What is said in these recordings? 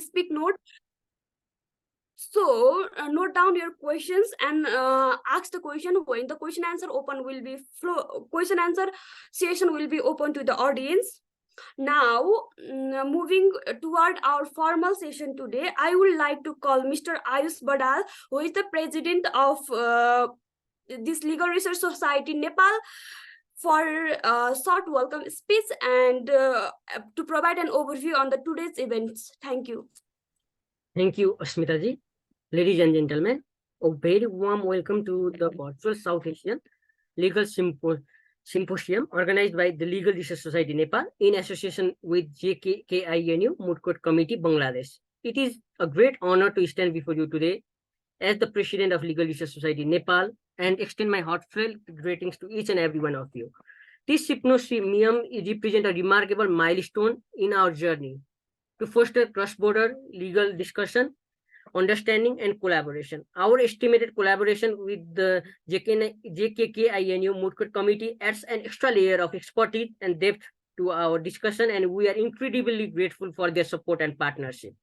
speak note. So note down your questions and ask the question. When the question answer open will be question answer session will be open to the audience. Now, moving toward our formal session today, I would like to call Mr. Ayush Badal, who is the president of this Legal Research Society Nepal, for a short welcome speech and to provide an overview on the today's events. Thank you. Thank you, Asmita ji. Ladies and gentlemen, a very warm welcome to the virtual South Asian Legal Symposium organized by the Legal Research Society Nepal in association with JKKNIU Moot Committee, Bangladesh. It is a great honor to stand before you today as the president of Legal Research Society Nepal and extend my heartfelt greetings to each and every one of you. This symposium represents a remarkable milestone in our journey to foster cross-border legal discussion, understanding, and collaboration. Our estimated collaboration with the JKKNIU Moot Committee adds an extra layer of expertise and depth to our discussion, and we are incredibly grateful for their support and partnership.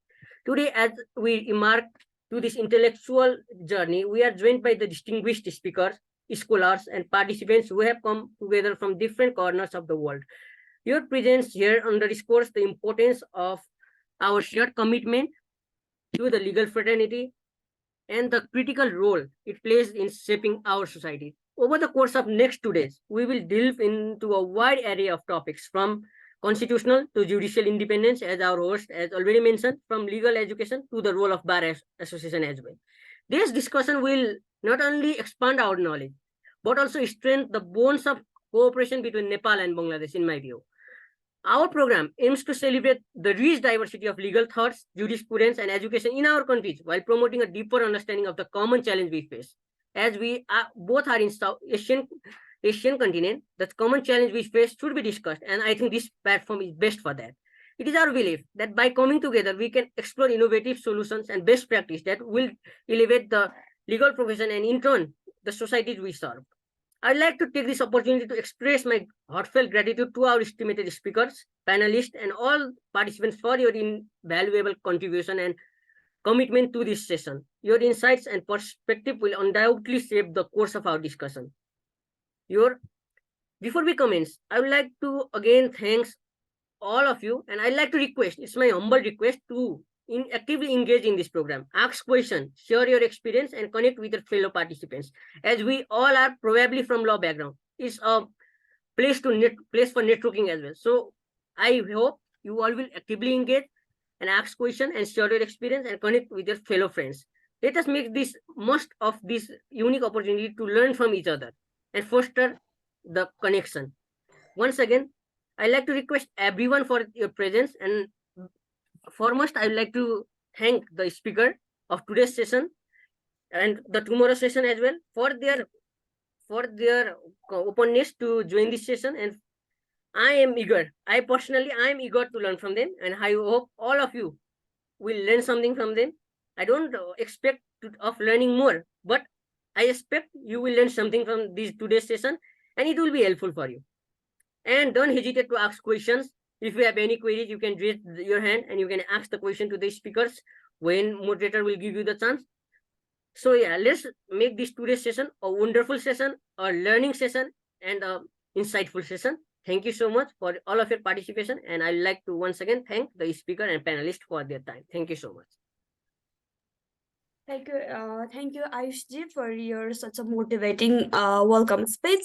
Today, as we embark to this intellectual journey, we are joined by the distinguished speakers, scholars, and participants who have come together from different corners of the world. Your presence here underscores the importance of our shared commitment to the legal fraternity and the critical role it plays in shaping our society. Over the course of next 2 days, we will delve into a wide array of topics from constitutional to judicial independence, as our host has already mentioned, from legal education to the role of Bar Association as well. This discussion will not only expand our knowledge, but also strengthen the bonds of cooperation between Nepal and Bangladesh, in my view. Our program aims to celebrate the rich diversity of legal thoughts, jurisprudence, and education in our countries while promoting a deeper understanding of the common challenge we face. As we both are in South Asian continent, the common challenge we face should be discussed, and I think this platform is best for that. It is our belief that by coming together, we can explore innovative solutions and best practice that will elevate the legal profession and in turn, the societies we serve. I'd like to take this opportunity to express my heartfelt gratitude to our estimated speakers, panelists, and all participants for your invaluable contribution and commitment to this session. Your insights and perspective will undoubtedly shape the course of our discussion. Before we commence, I would like to again thank all of you, and I'd like to request, it's my humble request to actively engage in this program, ask questions, share your experience, and connect with your fellow participants. As we all are probably from law background, it's a place for networking as well. So I hope you all will actively engage and ask questions and share your experience and connect with your fellow friends. Let us make this most of this unique opportunity to learn from each other and foster the connection. Once again, I'd like to request everyone for your presence, and foremost, I would like to thank the speaker of today's session and the tomorrow session as well for their openness to join this session. And I am eager to learn from them, and I hope all of you will learn something from them. I don't expect of learning more, but I expect you will learn something from this today's session, and it will be helpful for you. And don't hesitate to ask questions. If you have any queries, you can raise your hand and you can ask the question to the speakers when moderator will give you the chance. So yeah, let's make this today's session a wonderful session, a learning session, and an insightful session. Thank you so much for all of your participation, and I'd like to once again thank the speaker and panelists for their time. Thank you so much. Thank you, Ayushji, for your such a motivating welcome speech.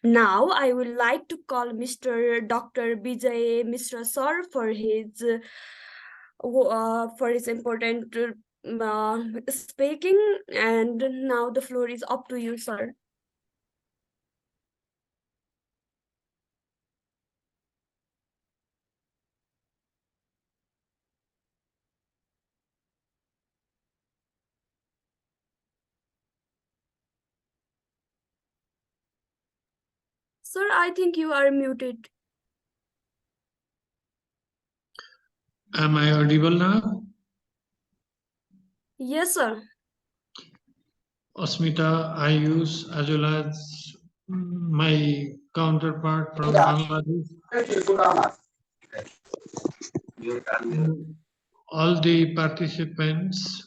Now, I would like to call Mr. Dr. Bijay Mishra sir for his important speaking. And now the floor is up to you, sir. Sir, I think you are muted. Am I audible now? Yes, sir. Asmita, Ayush, as well as my counterpart from Bangladesh. all the participants.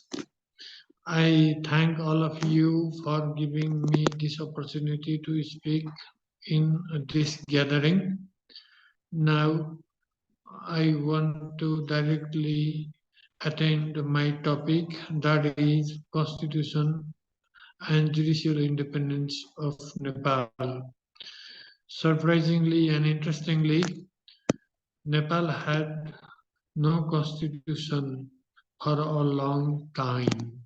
I thank all of you for giving me this opportunity to speak in this gathering. Now, I want to directly attend my topic, that is Constitution and Judicial Independence of Nepal. Surprisingly and interestingly, Nepal had no constitution for a long time.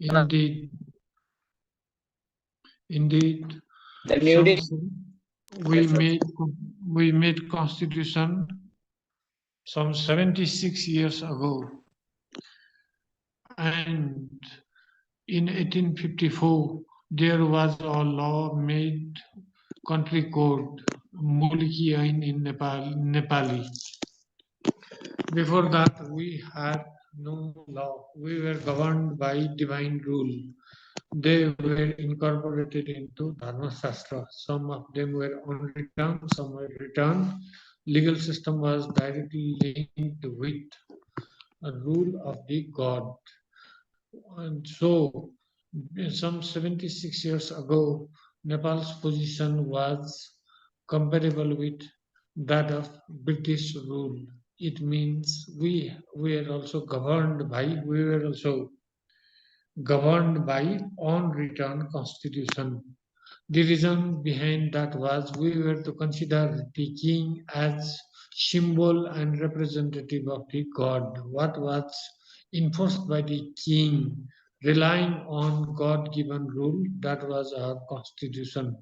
Indeed, we made constitution some 76 years ago, and in 1854 there was a law made, country code, Mulki Ain in Nepali. Before that, we had no law. We were governed by divine rule. They were incorporated into Dharma Shastra. Some of them were unwritten, some were written. Legal system was directly linked with a rule of the God. And so, some 76 years ago, Nepal's position was comparable with that of British rule. It means we were also governed by unwritten constitution. The reason behind that was we were to consider the king as symbol and representative of the god. What was enforced by the king, relying on God-given rule, that was our constitution.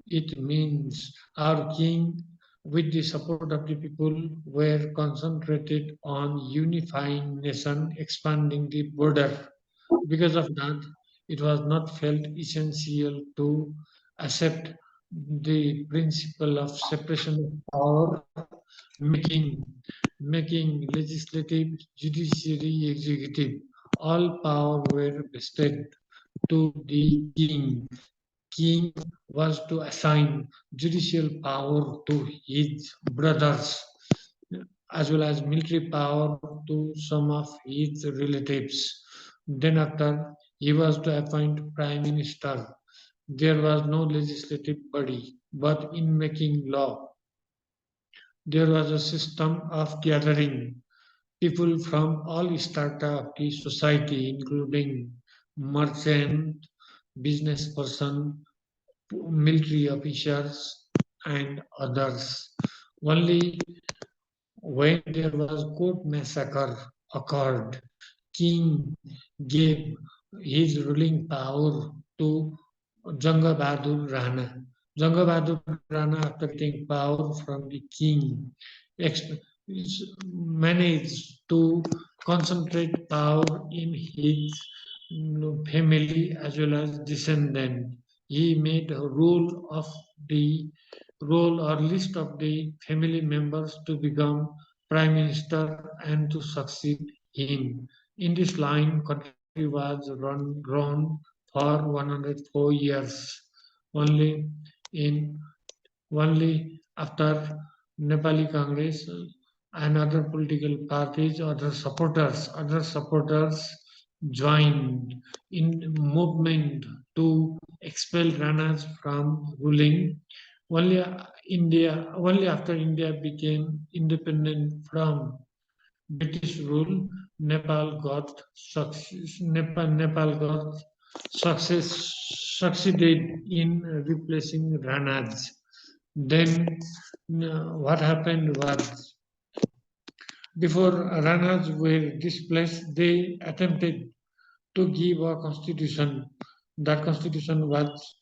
It means our king, with the support of the people, were concentrated on unifying nation, expanding the border. Because of that, it was not felt essential to accept the principle of separation of power, making legislative, judiciary, executive. All power were vested to the king. King was to assign judicial power to his brothers, as well as military power to some of his relatives. Then after, he was to appoint prime minister. There was no legislative body, but in making law, there was a system of gathering people from all strata of the society, including merchant, business person, military officers, and others. Only when there was court massacre occurred, king gave his ruling power to Janga Bahadur Rana. Janga Bahadur Rana, after getting power from the king, managed to concentrate power in his family as well as descendant. He made a role or list of the family members to become prime minister and to succeed him. In this line, country was run for 104 years. Only in only after Nepali Congress and other political parties, other supporters joined in movement to expel Ranas from ruling. Only after India became independent from British rule, Nepal got succeeded in replacing Ranas. Then what happened was, before Ranas were displaced, they attempted to give a constitution. That constitution was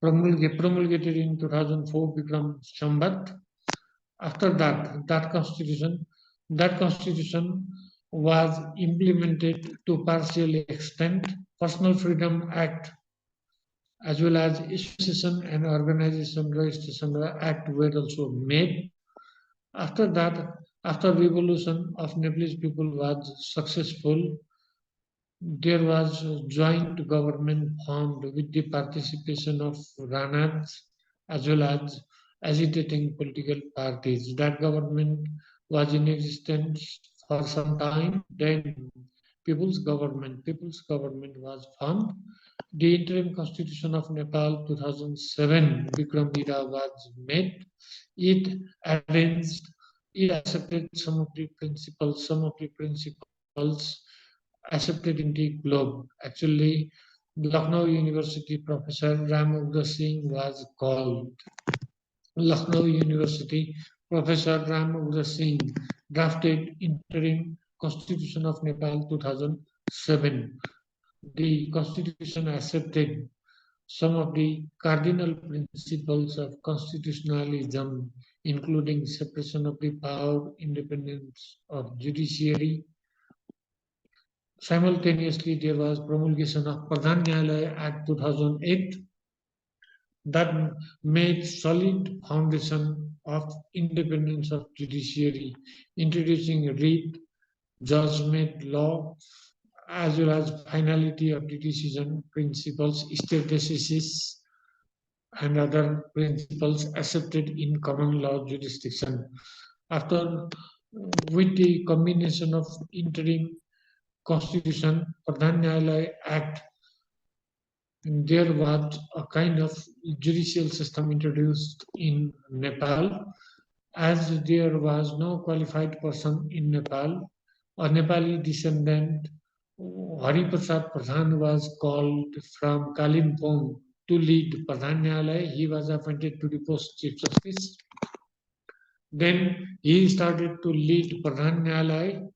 promulgated in 2004 Bikram Sambat. After that, that constitution was implemented to partial extent. Personal Freedom Act as well as Association and Organization Registration Act were also made. After that, after revolution of Nepalese people was successful, there was a joint government formed with the participation of Ranas as well as agitating political parties. That government was in existence for some time. Then People's government was formed. The interim constitution of Nepal 2007 Bikram era was made. It arranged, it accepted some of the principles accepted in the globe. Actually, Lucknow University professor Ram Ugra Singh was called. Lucknow University Professor Ram Ugra Singh drafted interim Constitution of Nepal 2007. The Constitution accepted some of the cardinal principles of constitutionalism, including separation of the power, independence of judiciary. Simultaneously, there was promulgation of Pradhan Nyaya Act 2008 that made solid foundation of independence of judiciary, introducing writ, judgment, law, as well as finality of the decision principles, state decisions, and other principles accepted in common law jurisdiction. After, with the combination of interim constitution, Pradhan Nyaya Act, there was a kind of judicial system introduced in Nepal, as there was no qualified person in Nepal. A Nepali descendant, Hari Prasad Pradhan, was called from Kalimpong to lead Pradhan Nyaya. He was appointed to the post Chief Justice. Then he started to lead Pradhan Nyaya.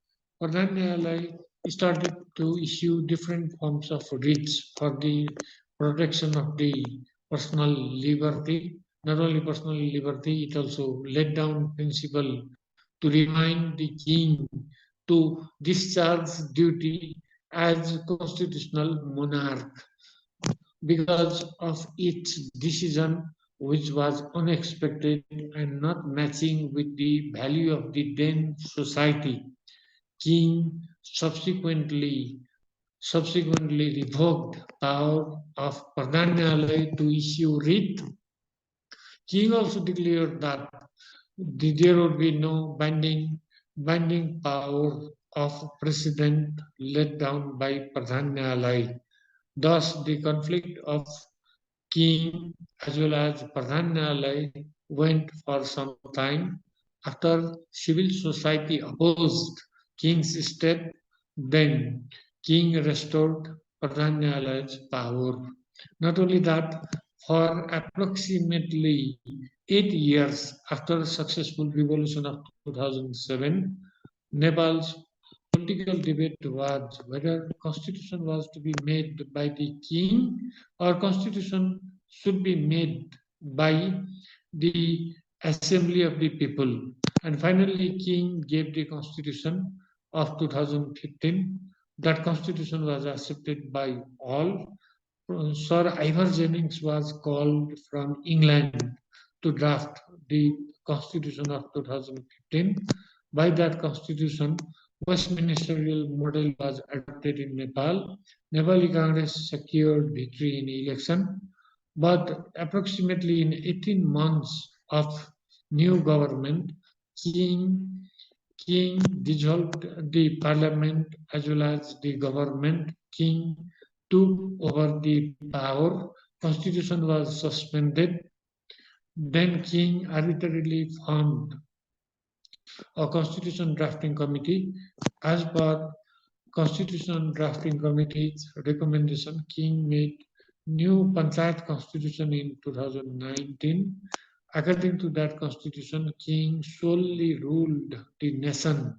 Pradhan Nyaya started to issue different forms of writs for the protection of the personal liberty. Not only personal liberty, it also laid down principle to remind the king to discharge duty as constitutional monarch because of its decision, which was unexpected and not matching with the value of the then society. King subsequently revoked power of Pradhan Nyaya to issue writ. King also declared that there would be no binding power of president laid down by Pradhan Nyaya. Thus, the conflict of king as well as Pradhan Nyaya went for some time. After civil society opposed king's step, then king restored Pradhan Nyaya's power. Not only that, for approximately 8 years after the successful revolution of 2007, Nepal's political debate was whether constitution was to be made by the king or constitution should be made by the assembly of the people. And finally, king gave the constitution of 2015. That constitution was accepted by all. Sir Ivor Jennings was called from England to draft the constitution of 2015. By that constitution, Westministerial model was adopted in Nepal. Nepali Congress secured victory in election, but approximately in 18 months of new government, King dissolved the parliament as well as the government. King took over the power. Constitution was suspended. Then King arbitrarily formed a constitution drafting committee. As per constitution drafting committee's recommendation, King made new Panchayat constitution in 2019. According to that constitution, King solely ruled the nation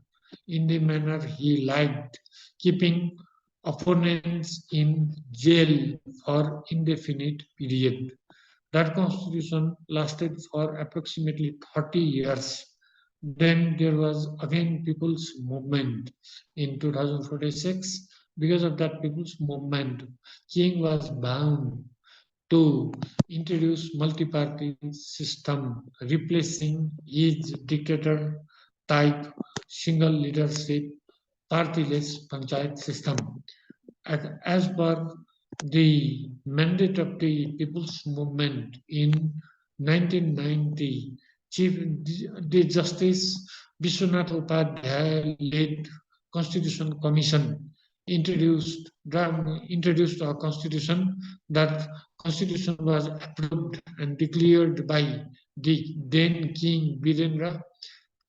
in the manner he liked, keeping opponents in jail for indefinite period. That constitution lasted for approximately 30 years. Then there was again people's movement in 2046. Because of that people's movement, King was bound to introduce multi-party system, replacing his dictator type single leadership partyless panchayat system. As per the mandate of the people's movement in 1990, the Justice Vishwanath Upadhyay led Constitution Commission introduced a constitution. That constitution was approved and declared by the then King Birendra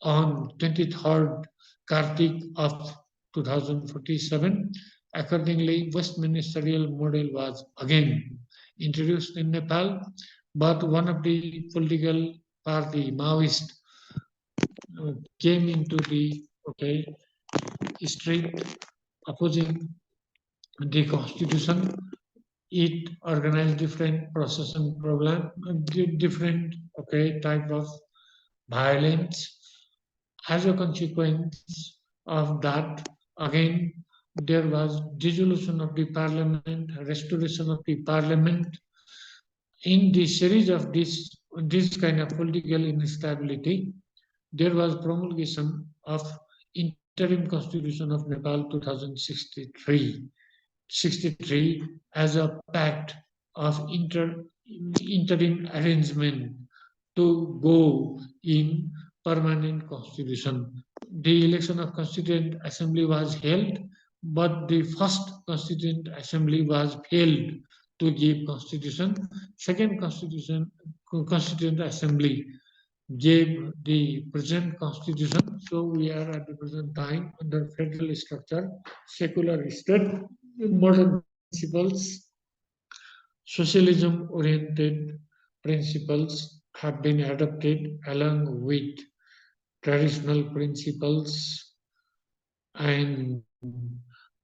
on 23rd Kartik of 2047. Accordingly, Westministerial model was again introduced in Nepal, but one of the political party, Maoist, came into the street opposing the constitution. It organized different process and problem, different type of violence. As a consequence of that, again there was dissolution of the parliament, restoration of the parliament. In the series of this kind of political instability, there was promulgation of interim constitution of Nepal 2063 as a pact of interim arrangement to go in permanent constitution. The election of Constituent Assembly was held, but the first Constituent Assembly was failed to give constitution. Second Constituent Assembly gave the present constitution. So we are at the present time under federal structure, secular state, modern principles, socialism-oriented principles have been adopted along with traditional principles and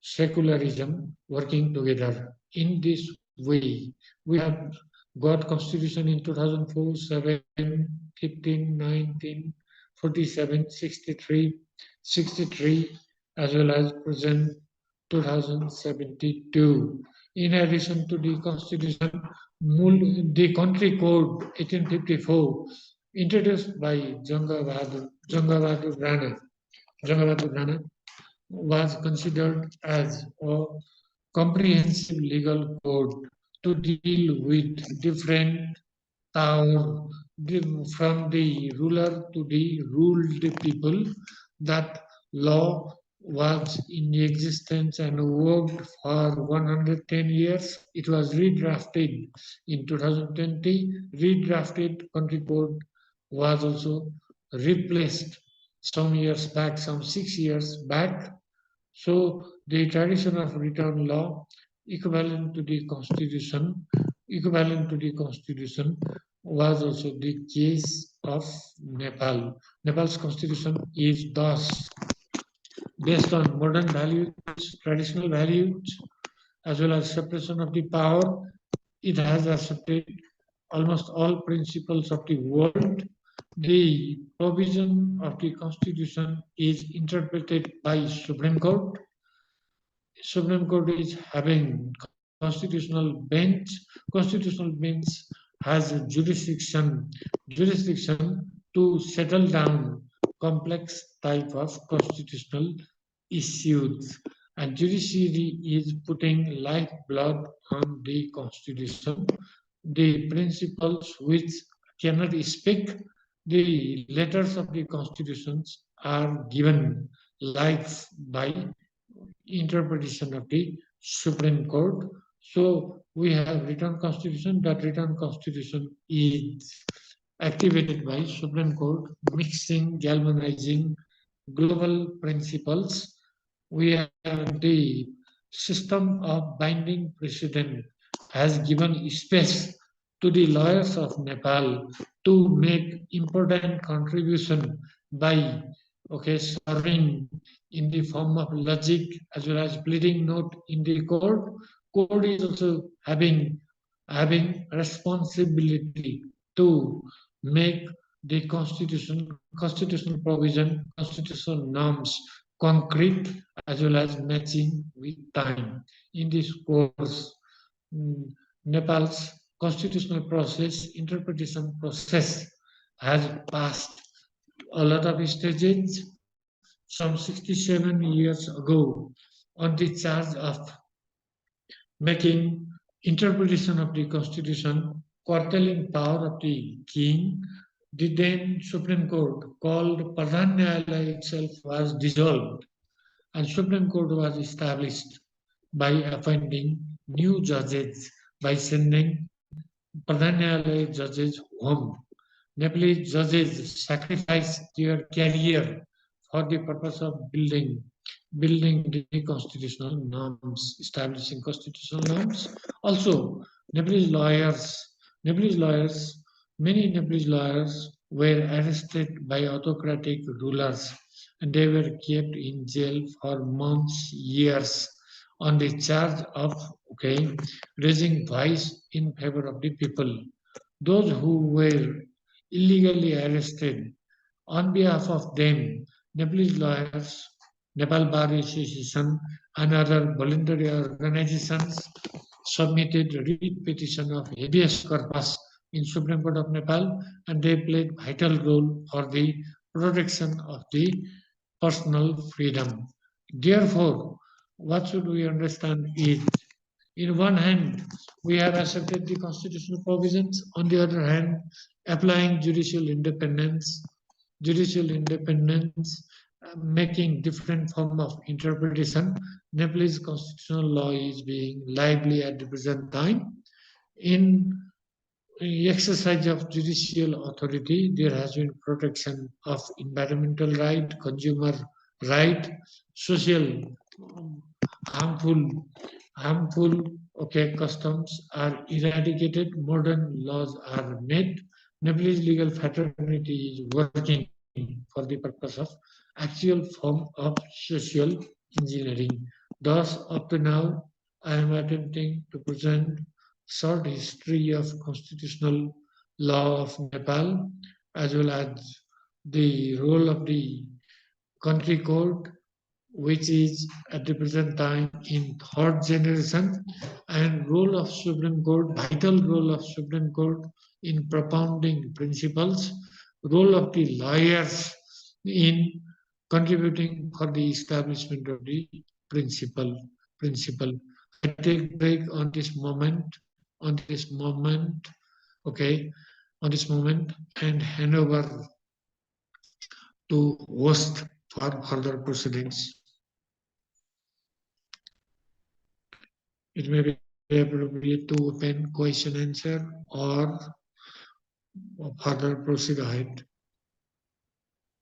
secularism working together. In this way, we have got constitution in 2004, 7, 15, 19, 47, 63, 63, as well as present 2072. In addition to the constitution, the country code 1854 introduced by Jangabahadur Rana was considered as a comprehensive legal code to deal with different power from the ruler to the ruled people. That law was in existence and worked for 110 years. It was redrafted in 2020. Redrafted country code was also replaced some years back, some 6 years back. So the tradition of written law equivalent to the constitution was also the case of Nepal. Nepal's constitution is thus based on modern values, traditional values, as well as separation of the power. It has accepted almost all principles of the world. The provision of the constitution is interpreted by Supreme Court. Supreme Court is having constitutional bench. Constitutional bench has a jurisdiction to settle down complex type of constitutional issues. And judiciary is putting lifeblood on the constitution. The principles which cannot speak, the letters of the constitutions are given life by interpretation of the Supreme Court. So we have written constitution. That written constitution is activated by Supreme Court, mixing, galvanizing global principles. We have the system of binding precedent has given space to the lawyers of Nepal to make important contribution by serving in the form of logic as well as pleading note in the court. Court is also having responsibility to make the constitutional provision, constitutional norms concrete as well as matching with time. In this course, Nepal's constitutional process, interpretation process has passed a lot of stages. Some 67 years ago, on the charge of making interpretation of the constitution, curtailing power of the king, the then Supreme Court, called Pradhan Nyaya itself, was dissolved, and Supreme Court was established by appointing new judges, by sending Pradhan Nyaya judges home. Nepalese judges sacrificed their career for the purpose of building the constitutional norms, establishing constitutional norms. Also, Nepalese lawyers, Nepalese lawyers, many Nepalese lawyers were arrested by autocratic rulers, and they were kept in jail for months, years, on the charge of raising voice in favor of the people. Those who were illegally arrested, on behalf of them, Nepalese lawyers, Nepal Bar Association, and other voluntary organizations submitted writ petition of habeas corpus in Supreme Court of Nepal, and they played vital role for the protection of the personal freedom. Therefore, what should we understand is, in one hand, we have accepted the constitutional provisions. On the other hand, applying judicial independence, making different form of interpretation. Nepalese constitutional law is being lively at the present time. In exercise of judicial authority, there has been protection of environmental right, consumer right, social harmful customs are eradicated, modern laws are made. Nepalese legal fraternity is working for the purpose of actual form of social engineering. Thus, up to now, I am attempting to present short history of constitutional law of Nepal, as well as the role of the country court, which is at the present time in third generation, and role of Supreme Court, vital role of Supreme Court in propounding principles, role of the lawyers in contributing for the establishment of the principle. I take break on this moment, and hand over to host for further proceedings. It may be appropriate to open question answer or further proceed ahead.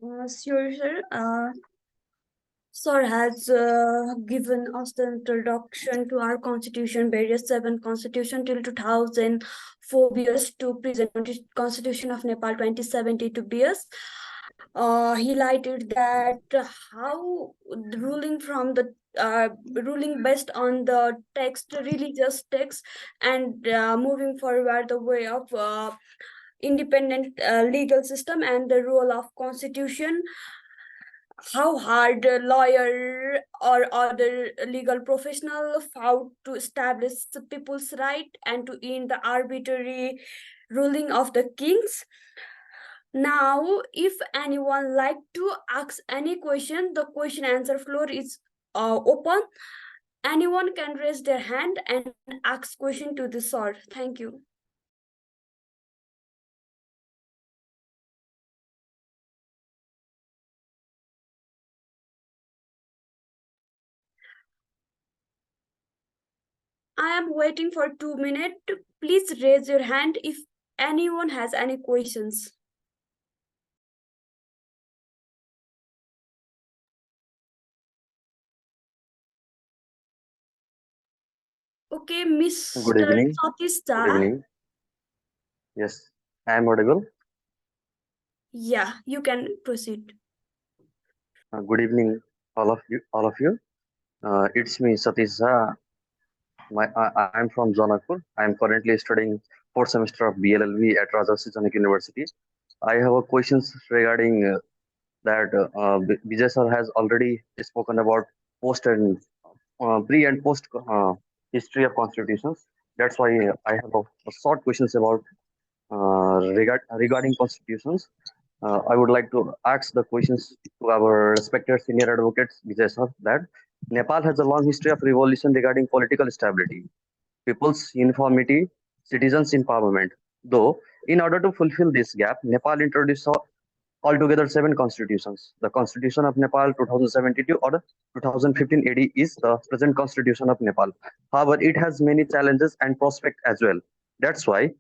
Sure, sir. Sir has given us the introduction to our constitution, various 7 constitution till 2004 BS to present constitution of Nepal 2070 to BS. He highlighted that how the ruling from the ruling based on the text, religious text, and moving forward the way of independent legal system and the role of constitution, how hard a lawyer or other legal professional fought to establish the people's right and to end the arbitrary ruling of the kings. Now, if anyone like to ask any question, the question answer floor is open. Anyone can raise their hand and ask question to the sir. Thank you. I am waiting for 2 minutes. Please raise your hand if anyone has any questions. Okay, Mr. Good evening. Jestha. Good evening. Yes, I am audible. Yeah, you can proceed. Good evening, all of you. It's me, Satish Jha. I am from Jonapur. I am currently studying 4th semester of BLLB at Rajasthan University. I have a questions regarding that Bijay sir has already spoken about post and pre and post history of constitutions. That's why I have a short questions about regarding constitutions. I would like to ask the questions to our respected senior advocates, Bijay sir, that Nepal has a long history of revolution regarding political stability, people's uniformity, citizens' empowerment. Though In order to fulfill this gap, Nepal introduced altogether 7 constitutions. The Constitution of Nepal 2072 or 2015 AD is the present Constitution of Nepal. However, it has many challenges and prospects as well. That's why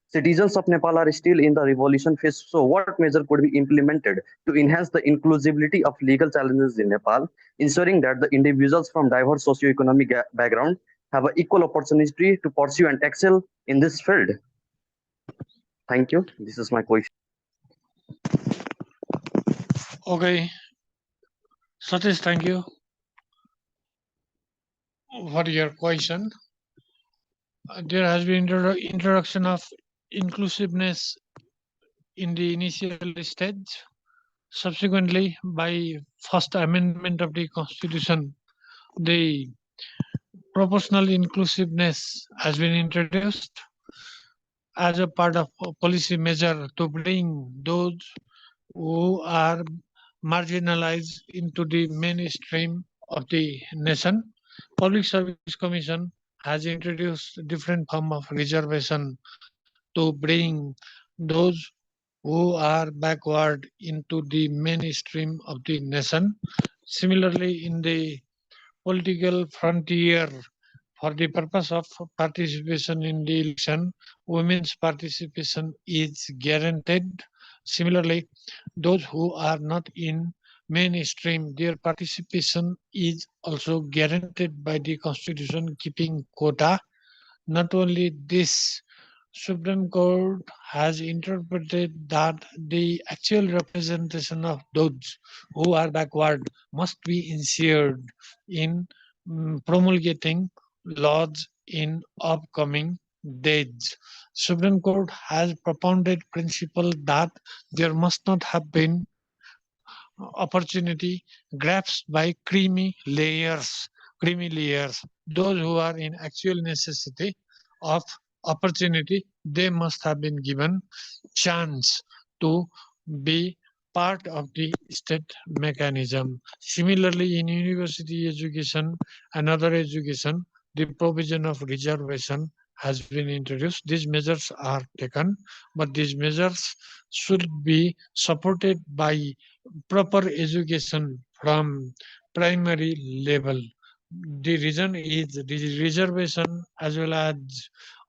citizens of Nepal are still in the revolution phase. So what measure could be implemented to enhance the inclusivity of legal challenges in Nepal, ensuring that the individuals from diverse socio-economic background have an equal opportunity to pursue and excel in this field? Thank you. This is my question. Okay, Satish, thank you for your question. There has been introduction of inclusiveness in the initial stage. Subsequently, by first amendment of the Constitution, the proportional inclusiveness has been introduced as a part of a policy measure to bring those who are marginalized into the mainstream of the nation. Public Service Commission has introduced different form of reservation to bring those who are backward into the mainstream of the nation. Similarly, in the political frontier, for the purpose of participation in the election, women's participation is guaranteed. Similarly, those who are not in mainstream, their participation is also guaranteed by the Constitution, keeping quota. Not only this, Supreme Court has interpreted that the actual representation of those who are backward must be ensured in promulgating laws in upcoming days. Supreme Court has propounded principle that there must not have been opportunity grabs by creamy layers. Those who are in actual necessity of opportunity, they must have been given chance to be part of the state mechanism. Similarly, in university education and other education, the provision of reservation has been introduced. These measures are taken, but these measures should be supported by proper education from primary level. The reason is the reservation as well as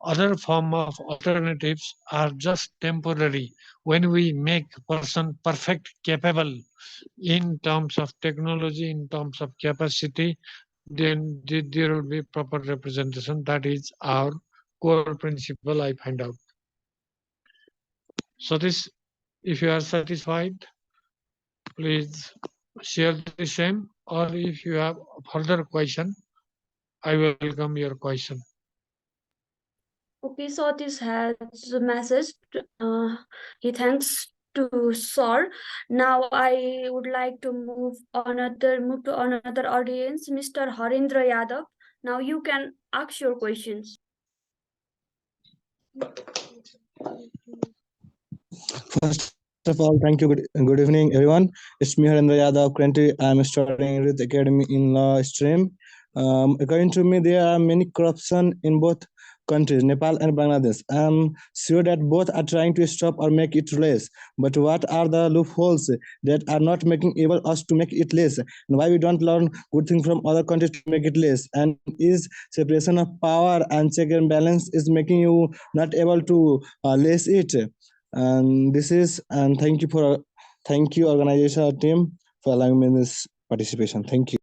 other form of alternatives are just temporary. When we make person perfect capable in terms of technology, in terms of capacity, then there will be proper representation. That is our core principle, I find out. So this, if you are satisfied, please share the same, or if you have further question, I welcome your question. Okay, so this has a message. He thanks to Sir. Now I would like to move to another audience, Mr. Harindra Yadav. Now you can ask your questions. First of all, thank you. Good evening, everyone. It's me, Harindra Yadav. Currently, I'm studying with Academy in Law stream. According to me, there are many corruption in both countries, Nepal and Bangladesh. I'm sure that both are trying to stop or make it less. But what are the loopholes that are not making able us to make it less? And why we don't learn good things from other countries to make it less? And is separation of power and check and balance is making you not able to less it? And this is, and thank you organization team for allowing me this participation. Thank you.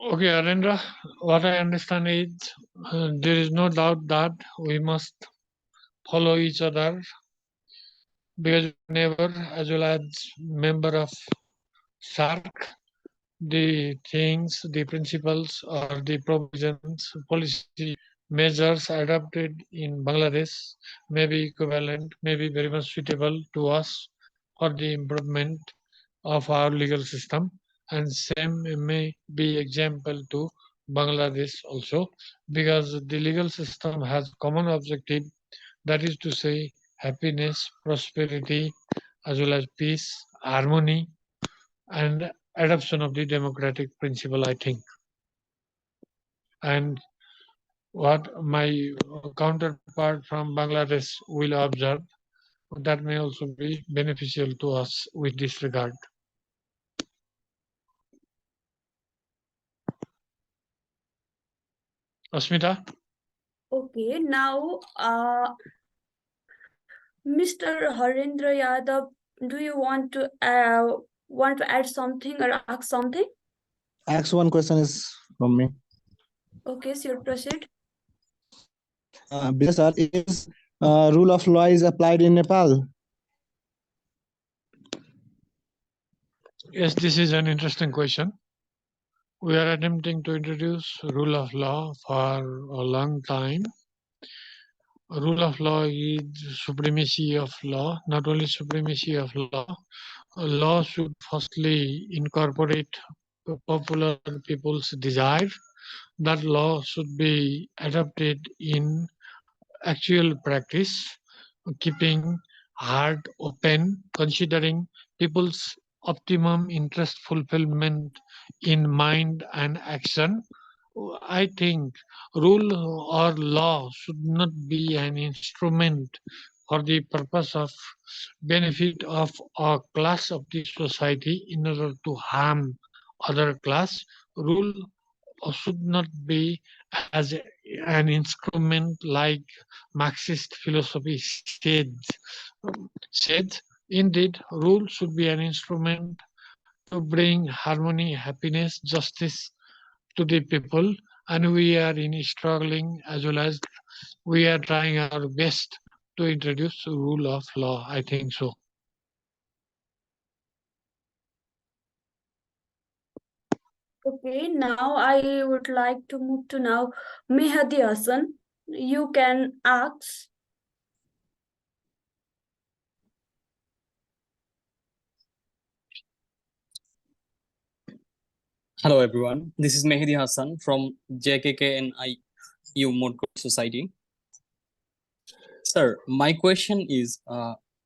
Okay, Arendra, what I understand is there is no doubt that we must follow each other, because whenever, as well as member of SARC, the things, the principles or the provisions, policy measures adopted in Bangladesh may be equivalent, may be very much suitable to us for the improvement of our legal system, and same may be example to Bangladesh also, because the legal system has common objective, that is to say happiness, prosperity, as well as peace, harmony, and adoption of the democratic principle, I think. and what my counterpart from Bangladesh will observe. That may also be beneficial to us with this regard. Asmita? Okay, now Mr. Harendra Yadav, do you want to add something or ask something? Ask one question is from me. Okay, so you proceed. Bijay sir, is rule of law is applied in Nepal? Yes, this is an interesting question. We are attempting to introduce rule of law for a long time. Rule of law is supremacy of law, not only supremacy of law. A law should firstly incorporate popular people's desire. That law should be adopted in actual practice, keeping heart open, considering people's optimum interest fulfillment in mind and action. I think rule or law should not be an instrument for the purpose of benefit of a class of the society in order to harm other class. Rule should not be as an instrument like Marxist philosophy said. Indeed, rule should be an instrument to bring harmony, happiness, justice to the people, and we are in struggling as well as we are trying our best to introduce rule of law. I think so. Okay, now I would like to move to now Mehdi Hassan. You can ask. Hello everyone, this is Mehdi Hassan from JKKNIU Moot Society. Sir, my question is,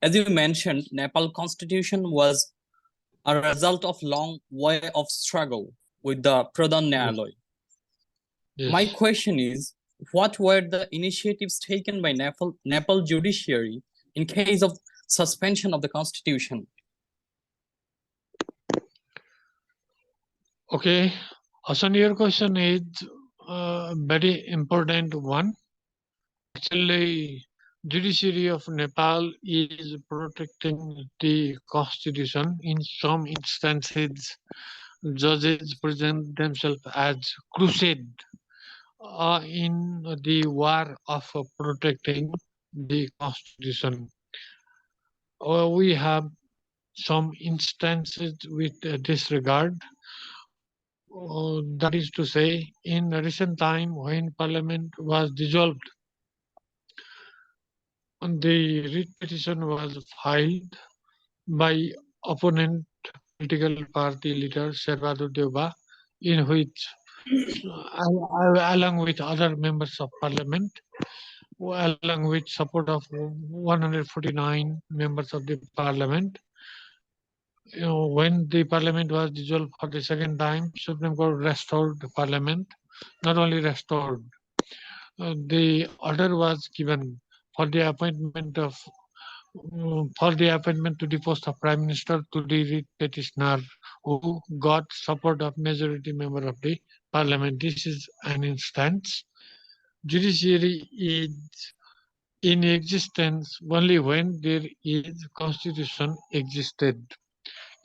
as you mentioned, Nepal Constitution was a result of long way of struggle with the Pradhan Nyayalaya. Yes. My question is, what were the initiatives taken by Nepal judiciary in case of suspension of the constitution? Okay, Hassan, your question is a very important one. Actually, judiciary of Nepal is protecting the constitution. In some instances, judges present themselves as crusade in the war of protecting the constitution. We have some instances with this regard. That is to say, in recent time when parliament was dissolved, the writ petition was filed by opponent political party leader Sherbadur Deuba, in which along with other members of parliament, along with support of 149 members of the parliament, when the parliament was dissolved for the second time, Supreme Court restored the parliament. Not only restored, the order was given for the appointment of for the appointment to the post of prime minister to the writ petitioner who got support of majority member of the parliament. This is an instance. Judiciary is in existence only when there is constitution existed.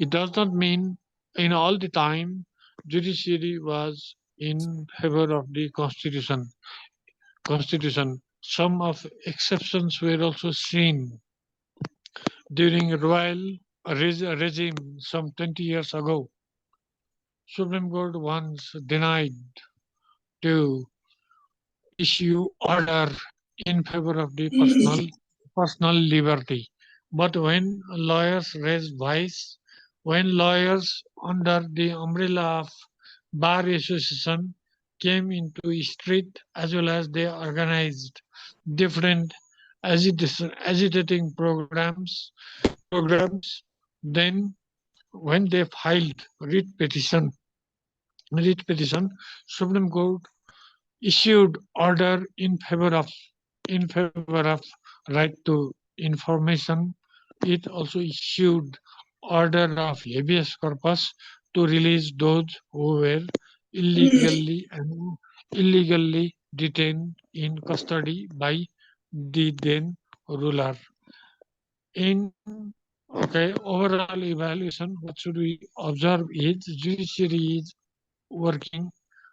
It does not mean in all the time judiciary was in favor of the constitution. Some of exceptions were also seen during royal regime some 20 years ago. Supreme Court once denied to issue order in favor of the personal liberty. But when lawyers raised voice, when lawyers under the umbrella of Bar Association came into street as well as they organized different agitating programs, then when they filed writ petition, Supreme Court issued order in favor of right to information. It also issued order of habeas corpus to release those who were illegally detained in custody by the then ruler. In overall evaluation, what should we observe is judiciary is working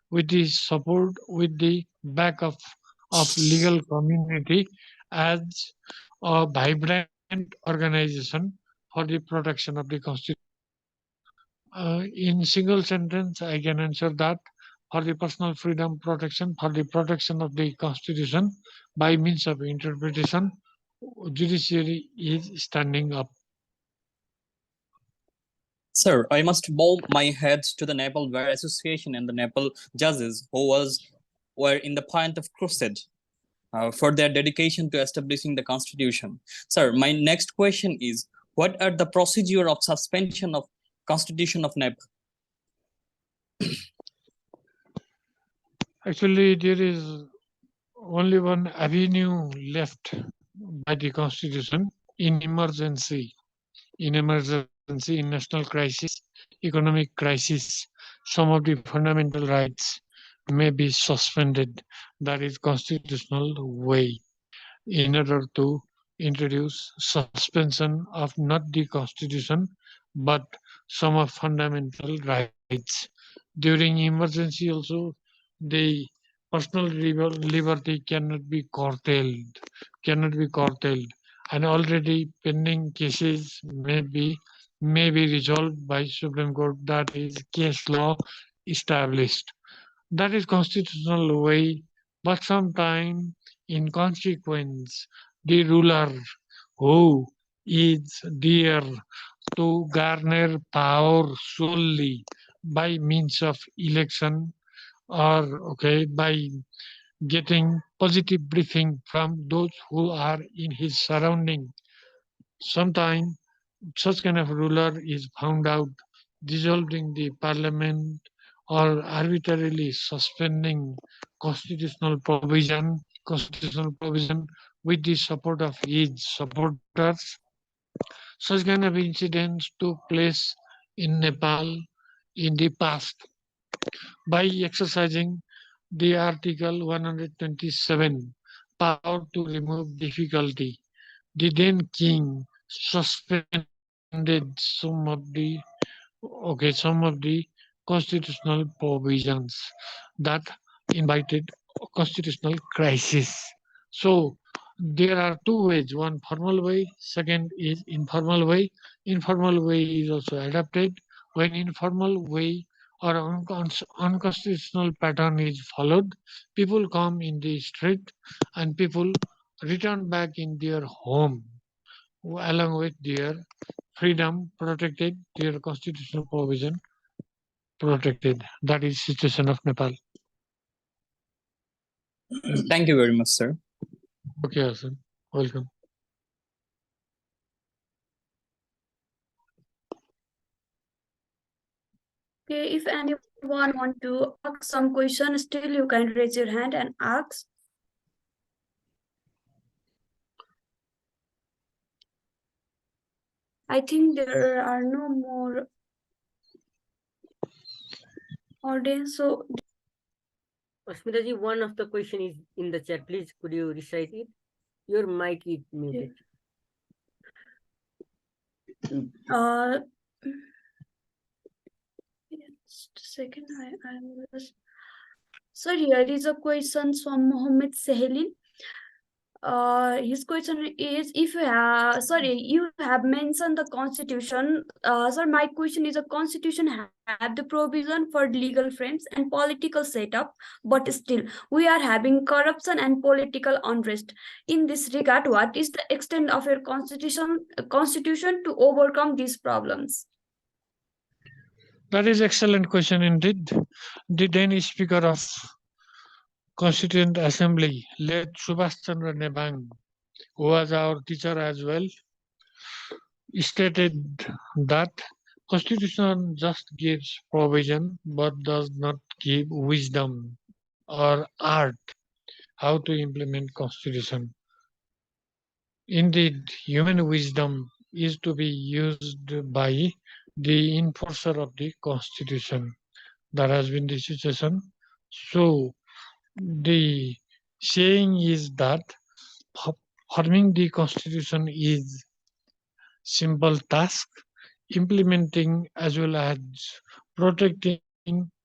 with the support, with the backup of legal community as a vibrant organization for the protection of the Constitution. In single sentence, I can answer that for the personal freedom protection, for the protection of the Constitution by means of interpretation, judiciary is standing up. Sir, I must bow my head to the Nepal Bar Association and the Nepal judges who were in the point of crusade for their dedication to establishing the Constitution. Sir, my next question is, what are the procedure of suspension of Constitution of Nepal? Actually, there is only one avenue left by the Constitution in emergency. In emergency, in national crisis, economic crisis, some of the fundamental rights may be suspended. That is constitutional way in order to introduce suspension of not the Constitution, but some of fundamental rights. During emergency also, the personal liberty cannot be curtailed, and already pending cases may be resolved by Supreme Court. That is case law established. That is constitutional way, but sometime in consequence, the ruler who is there to garner power solely by means of election or by getting positive briefing from those who are in his surrounding. Sometime such kind of ruler is found out dissolving the parliament or arbitrarily suspending constitutional provision with the support of his supporters. Such kind of incidents took place in Nepal in the past. By exercising the Article 127, power to remove difficulty, the then king suspended some of the constitutional provisions that invited constitutional crisis. So there are two ways: one formal way, second is informal way. Informal way is also adapted when informal way or unconstitutional pattern is followed. People come in the street and people return back in their home along with their freedom protected, their constitutional provision protected. That is situation of Nepal. Thank you very much, sir. Okay, Hassan. Welcome. Okay, if anyone want to ask some question, still you can raise your hand and ask. I think there are no more audience, so Asmita ji, one of the question is in the chat. Please, could you recite it? Your mic is muted. just a second. I was. So here is a question from Mohammed Sehelin. His question is, if you have, you have mentioned the constitution. Sir, my question is, a constitution have the provision for legal frames and political setup, but still we are having corruption and political unrest. In this regard, what is the extent of your constitution to overcome these problems? That is excellent question indeed. The then Speaker of Constituent Assembly, late Subhash Chandra Nebang, who was our teacher as well, stated that Constitution just gives provision but does not give wisdom. or art how to implement constitution. Indeed, human wisdom is to be used by the enforcer of the constitution. That has been the situation. So the saying is that forming the constitution is simple task, implementing as well as protecting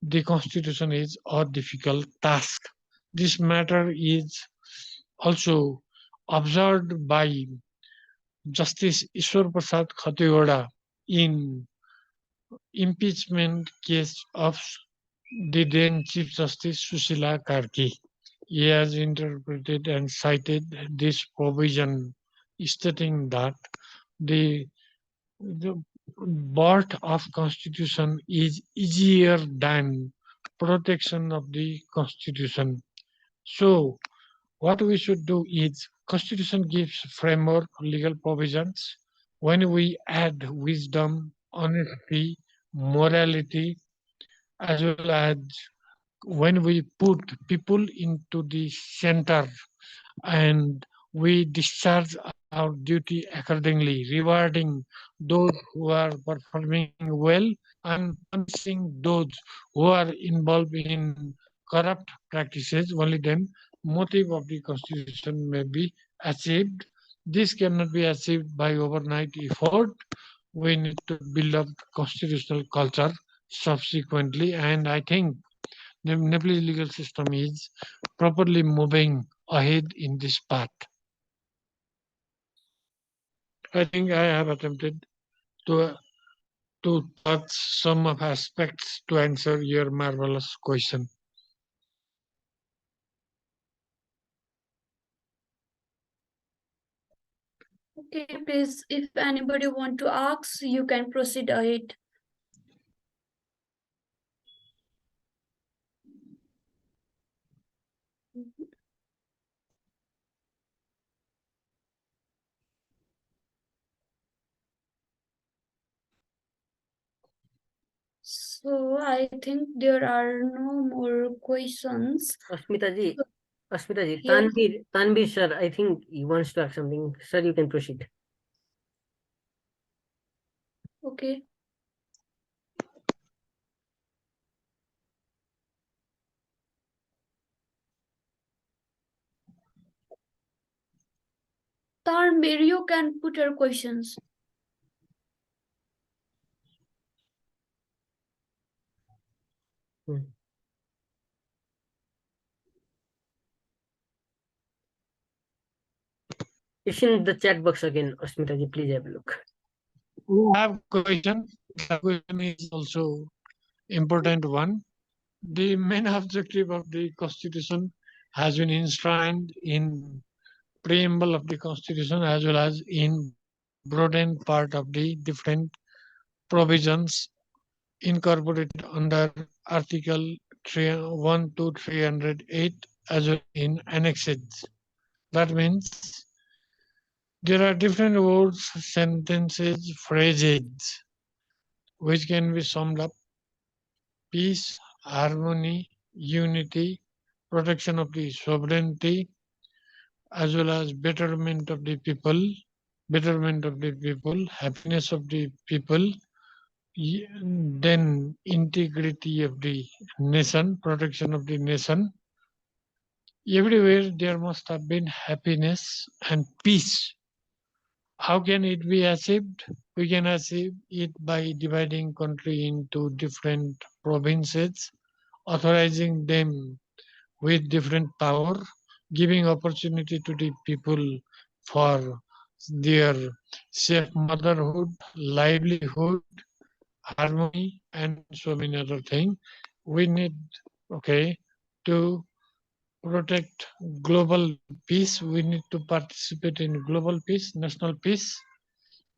the constitution is a difficult task. This matter is also observed by Justice Ishwar Prasad Khatiwada in impeachment case of the then Chief Justice Sushila Karki. He has interpreted and cited this provision stating that the birth of constitution is easier than protection of the constitution. So what we should do is constitution gives framework legal provisions. When we add wisdom, honesty, morality, as well as when we put people into the center and we discharge our duty accordingly, rewarding those who are performing well and punishing those who are involved in corrupt practices, only then motive of the constitution may be achieved. This cannot be achieved by overnight effort. We need to build up constitutional culture subsequently, and I think the Nepalese legal system is properly moving ahead in this path. I think I have attempted to touch some of aspects to answer your marvelous question. Okay, please, if anybody want to ask, you can proceed ahead. So I think there are no more questions. Asmita ji, Yes. Tanvir sir, I think he wants to ask something. Sir, you can proceed. Okay. Tanvir, you can put your questions. It's in the chat box again, Asmita ji, please have a look. We have question. The question is also important one. The main objective of the Constitution has been enshrined in preamble of the Constitution as well as in broadened part of the different provisions incorporated under Article 1 to 308 as well in annexes. That means there are different words, sentences, phrases which can be summed up: peace, harmony, unity, protection of the sovereignty, as well as betterment of the people, happiness of the people, then integrity of the nation, protection of the nation. Everywhere there must have been happiness and peace. How can it be achieved? We can achieve it by dividing country into different provinces, authorizing them with different power, giving opportunity to the people for their safe motherhood, livelihood, harmony, and so many other things. We need, to protect global peace. We need to participate in global peace, national peace.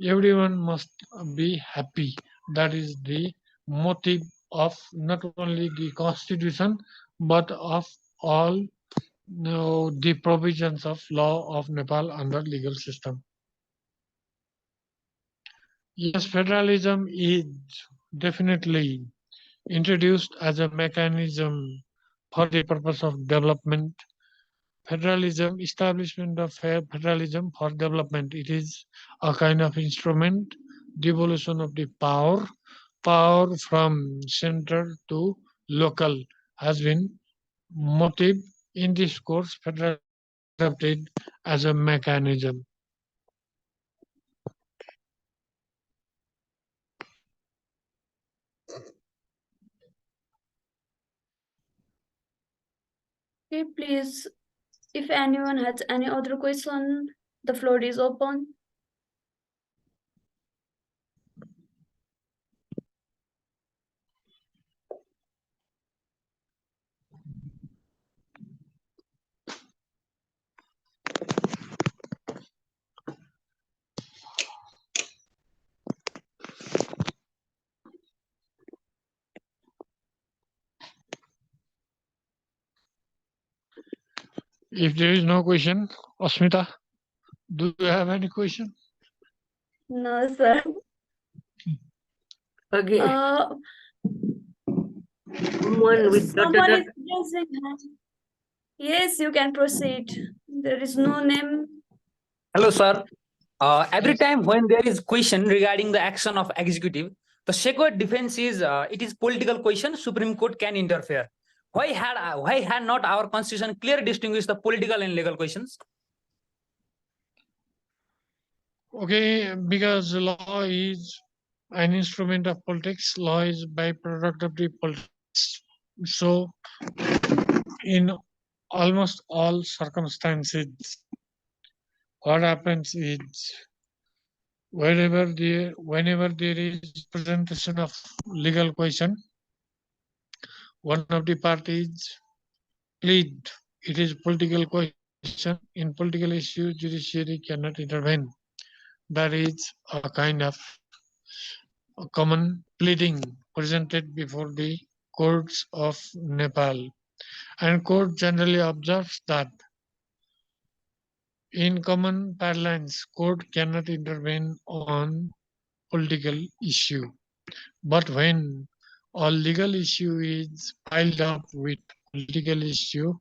Everyone must be happy. That is the motive of not only the constitution, but of all the provisions of law of Nepal under legal system. Yes, federalism is definitely introduced as a mechanism for the purpose of development. Federalism, establishment of federalism for development. It is a kind of instrument, devolution of the power from center to local has been motive in this course. Federalism adopted as a mechanism. Okay, please, if anyone has any other question, the floor is open. If there is no question, Asmita, do you have any question? No, sir. Okay, someone with Someone dot, is raising hand. Yes, you can proceed. There is no name. Hello, sir. Every Yes. time when there is question regarding the action of executive, the second defense is it is political question. Supreme Court can interfere. Why had not our constitution clearly distinguished the political and legal questions? Okay, because law is an instrument of politics. Law is byproduct of the politics. So, in almost all circumstances, what happens is whenever there is presentation of legal question, one of the parties plead it is political question. In political issue, judiciary cannot intervene. That is a kind of a common pleading presented before the courts of Nepal. And court generally observes that in common parlance, court cannot intervene on political issue. But when a legal issue is piled up with political issue,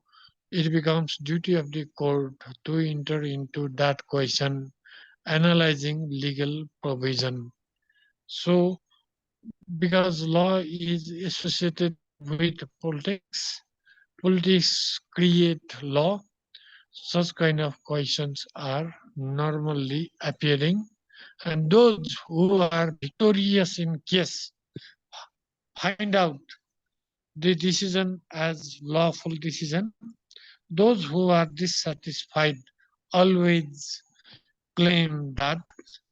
it becomes duty of the court to enter into that question, analyzing legal provision. So, because law is associated with politics create law, such kind of questions are normally appearing, and those who are victorious in case find out the decision as lawful decision. Those who are dissatisfied always claim that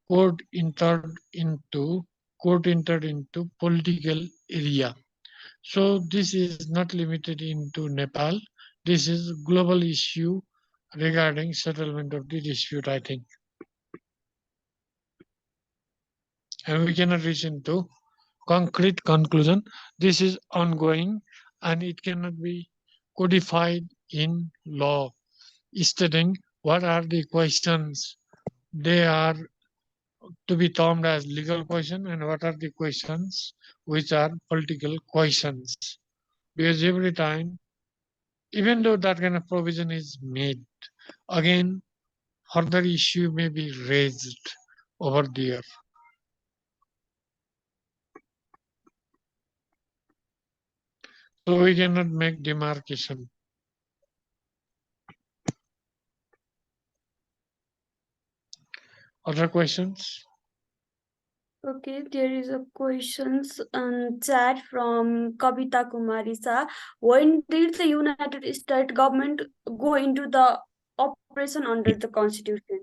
court entered into political area. So this is not limited into Nepal. This is global issue regarding settlement of the dispute, I think. And we cannot reach into concrete conclusion. This is ongoing and it cannot be codified in law, stating what are the questions they are to be termed as legal question and what are the questions which are political questions. Because every time, even though that kind of provision is made, again, further issue may be raised over there. So we cannot make demarcation. Other questions? Okay, there is a questions on chat from Kavita Kumarisa. When did the United States government go into the operation under the Constitution?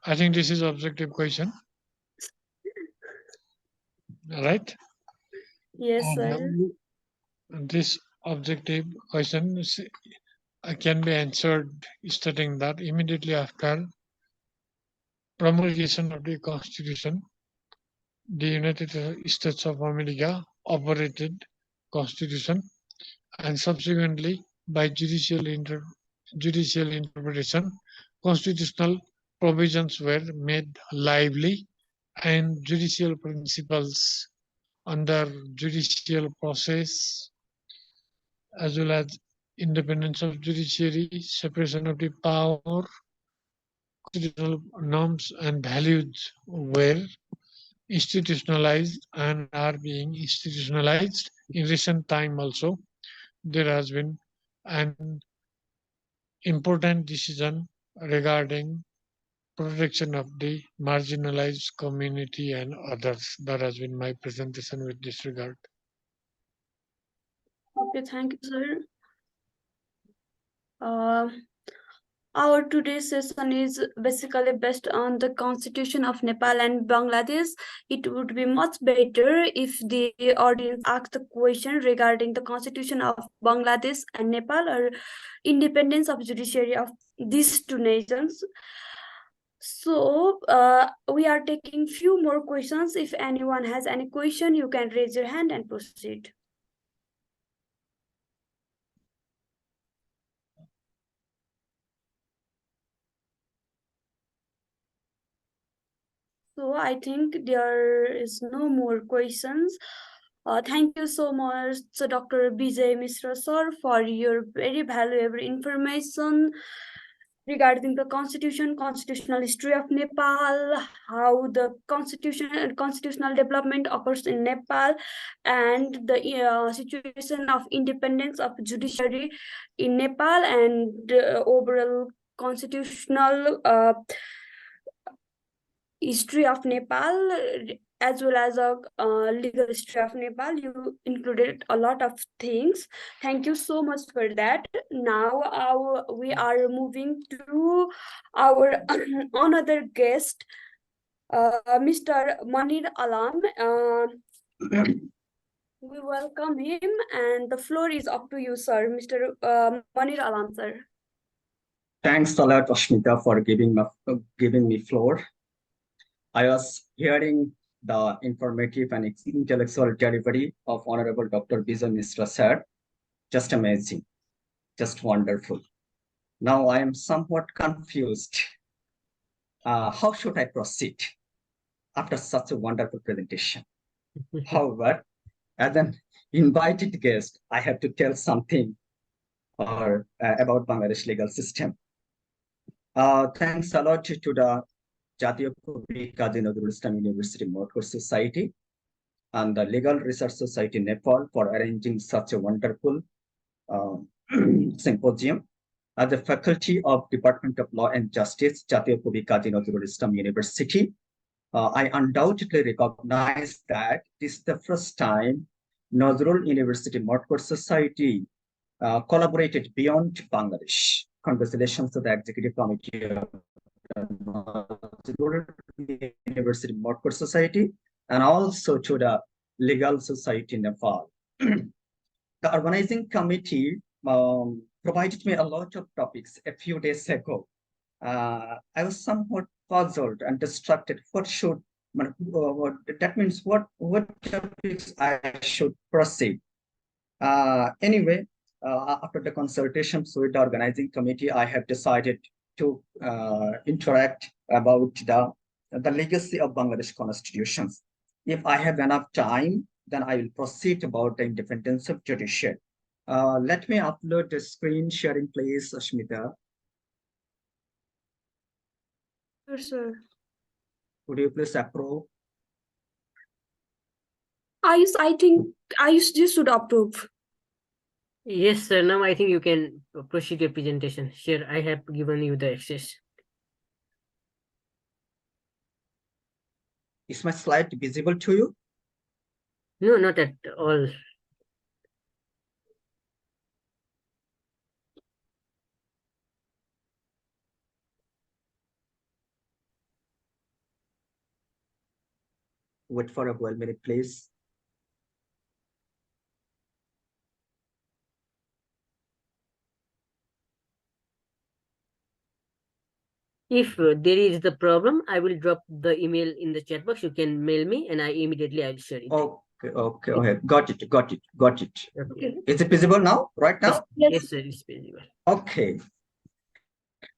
I think this is objective question. Right? Yes, sir. This objective question can be answered stating that immediately after promulgation of the Constitution, the United States of America operated Constitution and subsequently by judicial interpretation, constitutional provisions were made lively and judicial principles under judicial process, as well as independence of judiciary, separation of the power, constitutional norms and values were institutionalized and are being institutionalized. In recent time also, there has been an important decision regarding protection of the marginalized community and others. That has been my presentation with this regard. Okay, thank you, sir. Our today's session is basically based on the Constitution of Nepal and Bangladesh. It would be much better if the audience asked the question regarding the Constitution of Bangladesh and Nepal, or independence of judiciary of these two nations. So we are taking few more questions. If anyone has any question, you can raise your hand and proceed. So I think there is no more questions. Thank you so much, Dr. Bijay Mishra, sir, for your very valuable information regarding the constitution, constitutional history of Nepal, how the constitution and constitutional development occurs in Nepal, and the situation of independence of judiciary in Nepal, and overall constitutional history of Nepal, as well as a legal history of Nepal. You included a lot of things. Thank you so much for that. Now we are moving to our another guest, Mr. Manir Alam. We welcome him, and the floor is up to you, sir. Mr. Manir Alam, sir. Thanks a lot, Ashmita, for giving me floor. I was hearing the informative and intellectual delivery of Honorable Dr. Bijay Mishra sir. Just amazing, just wonderful. Now I am somewhat confused. How should I proceed after such a wonderful presentation? However, as an invited guest, I have to tell something about Bangladesh legal system. Thanks a lot to the Jestha University Moot Society and the Legal Research Society Nepal for arranging such a wonderful symposium. As a faculty of Department of Law and Justice, Jestha University, I undoubtedly recognize that this is the first time Nazrul University Moot Society collaborated beyond Bangladesh. Congratulations to the Executive Committee of University Moot Society and also to the Legal Society Nepal. The organizing committee provided me a lot of topics a few days ago. I was somewhat puzzled and distracted. That means what topics I should proceed. Anyway, after the consultations with the organizing committee, I have decided to interact about the legacy of Bangladesh constitutions. If I have enough time, then I will proceed about the independence of judiciary. Let me upload the screen sharing, please, Ashmita. Sure, sir. Would you please approve? I think you should approve. Yes, sir. Now I think you can proceed your presentation. Sure, I have given you the access. Is my slide visible to you? No, not at all. Wait for a minute, please. If there is the problem, I will drop the email in the chat box. You can mail me and I will share it. Okay. Got it. Okay. Is it visible now, right now? Yes, sir, it's visible. Okay.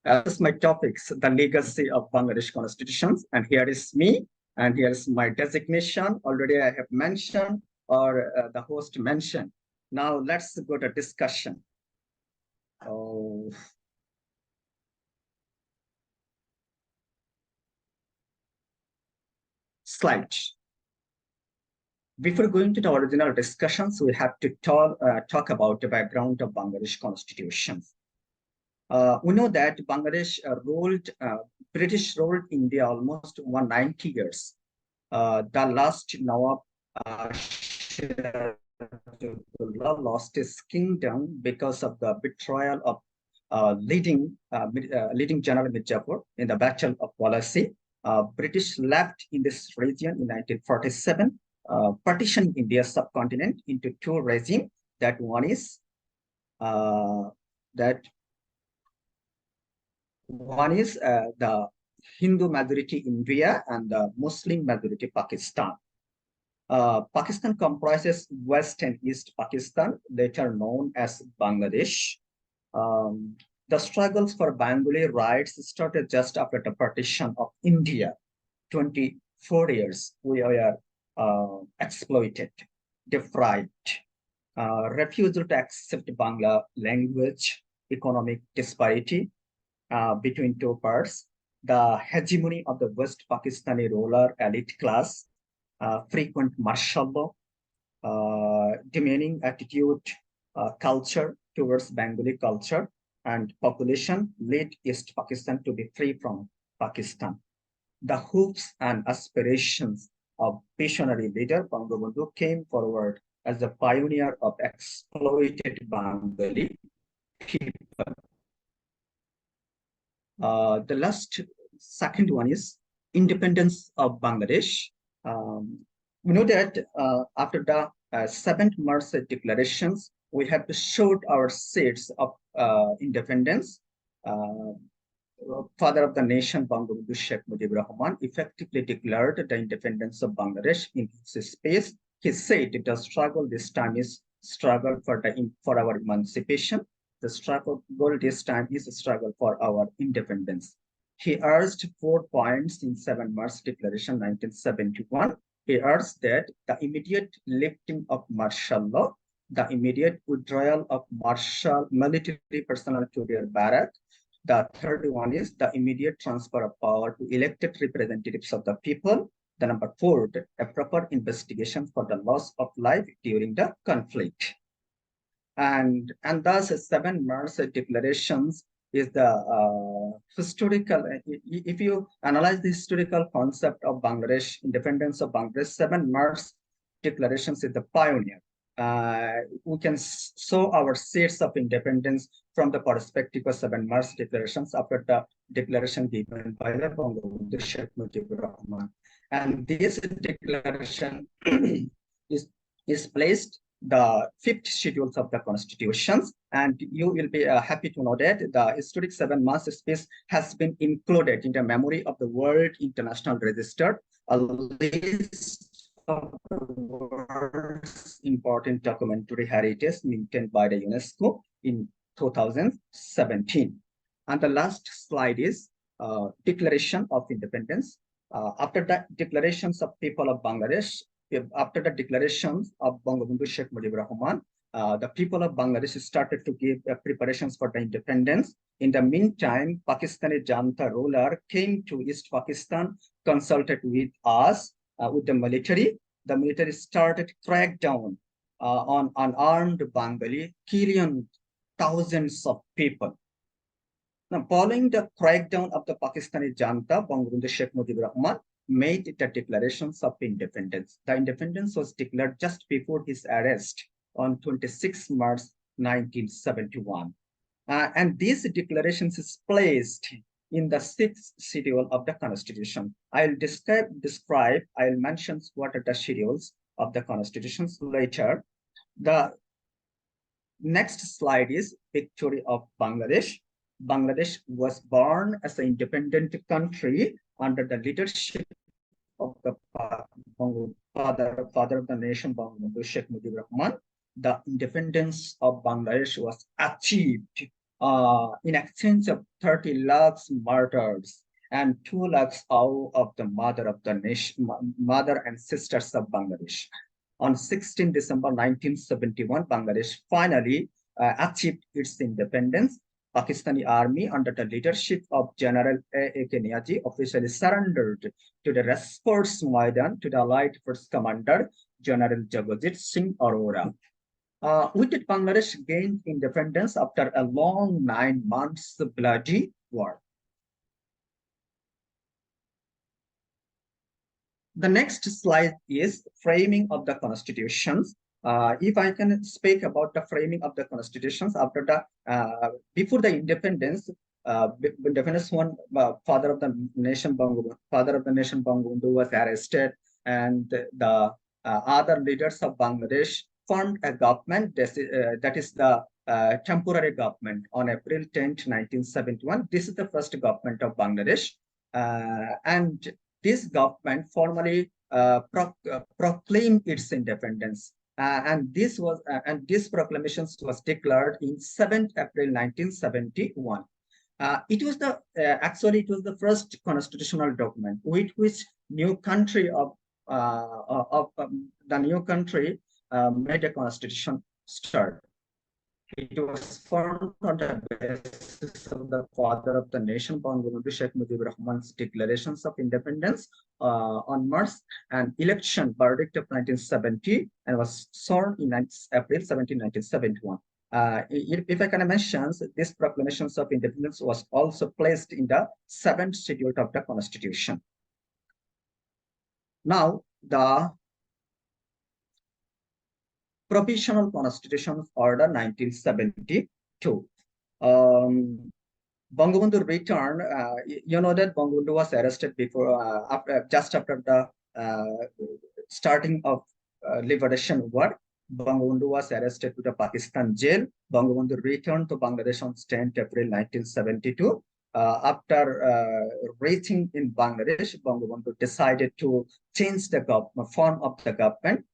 This is my topics, the legacy of Bangladesh constitutions. And here is me And here's my designation. Already I have mentioned, or the host mentioned. Now let's go to discussion. Oh. Slide. Before going to the original discussions, we have to talk about the background of Bangladesh constitution. We know that Bangladesh British ruled India almost 190 years. The last Nawab lost his kingdom because of the betrayal of leading General Mijapur in the Battle of Walasi. British left in this region in 1947, partitioning India's subcontinent into two regimes. That one is the Hindu majority India and the Muslim majority Pakistan. Pakistan comprises West and East Pakistan, later known as Bangladesh. The struggles for Bengali rights started just after the partition of India. 24 years we were exploited, deprived, refusal to accept Bangla language, economic disparity between two parts, the hegemony of the West Pakistani ruler elite class, frequent martial law, demeaning attitude, culture towards Bengali culture, and population led East Pakistan to be free from Pakistan. The hopes and aspirations of visionary leader Bangabandhu came forward as the pioneer of exploited Bengali people. The second one is independence of Bangladesh. We know that after the 7th March declarations, we have showed our seeds of independence. Father of the nation, Bangabandhu Sheikh Mujibur Rahman, effectively declared the independence of Bangladesh in his space. He said the struggle this time is struggle for our emancipation. The struggle this time is a struggle for our independence. He urged 4 points in 7 March Declaration 1971. He urged that the immediate lifting of martial law, the immediate withdrawal of military personnel to their barrack. The third one is the immediate transfer of power to elected representatives of the people. The number 4, a proper investigation for the loss of life during the conflict. And thus 7 March declarations is the historical, if you analyze the historical concept of Bangladesh, independence of Bangladesh, 7 March declarations is the pioneer. We can show our seeds of independence from the perspective of 7 March declarations after the declaration given by the Bangabandhu Sheikh Mujibur Rahman. And this declaration is placed the 5th schedules of the constitutions, and you will be happy to know that the historic 7 March speech has been included in the memory of the World International Register, a list of the world's important documentary heritage maintained by the UNESCO in 2017. And the last slide is Declaration of Independence. After the declarations of people of Bangladesh, after the declarations of Bangabandhu Sheikh Mujibur Rahman, the people of Bangladesh started to give preparations for the independence. In the meantime, Pakistani Janta ruler came to East Pakistan, consulted with us, with the military. The military started crackdown on unarmed Bengali, killing thousands of people. Now, following the crackdown of the Pakistani Janta, Bangabandhu Sheikh Mujibur Rahman made the declarations of independence. The independence was declared just before his arrest on 26 March 1971. And these declarations is placed in the 6th schedule of the Constitution. I'll I'll mention what are the schedules of the constitutions later. The next slide is Victory of Bangladesh. Bangladesh was born as an independent country under the leadership of the father of the nation, Bangabandhu Sheikh Mujibur Rahman. The independence of Bangladesh was achieved in exchange of 30 lakhs murders and 2 lakhs out of the mother of the nation, mother and sisters of Bangladesh. On 16 December 1971, Bangladesh finally achieved its independence. Pakistani army under the leadership of General A.K. officially surrendered to the Response Maidan to the Allied Force Commander General Jagjit Singh Arora. With it, Bangladesh gained independence after a long 9 months bloody war. The next slide is framing of the constitutions. If I can speak about the framing of the constitutions after the before the independence, one father of the nation Bangabandhu was arrested, and the other leaders of Bangladesh formed a government that is the temporary government on April 10th, 1971. This is the first government of Bangladesh, and this government formally proclaimed its independence, and this proclamation was declared in 7th April 1971. It was the actually it was the first constitutional document with which new country of the new country made a constitution start. It was formed on the basis of the father of the nation, Bangabandhu Sheikh Mujibur Rahman's declarations of independence on March and election verdict of 1970, and was sworn in April 17, 1971. If I can mention, this proclamations of independence was also placed in the 7th schedule of the Constitution. Now, the Provisional Constitution Order 1972. Bangabandhu returned. You know that Bangabandhu was arrested before, just after the starting of liberation war. Bangabandhu was arrested to the Pakistan jail. Bangabandhu returned to Bangladesh on 10th April 1972. After reaching in Bangladesh, Bangabandhu decided to change the form of the government.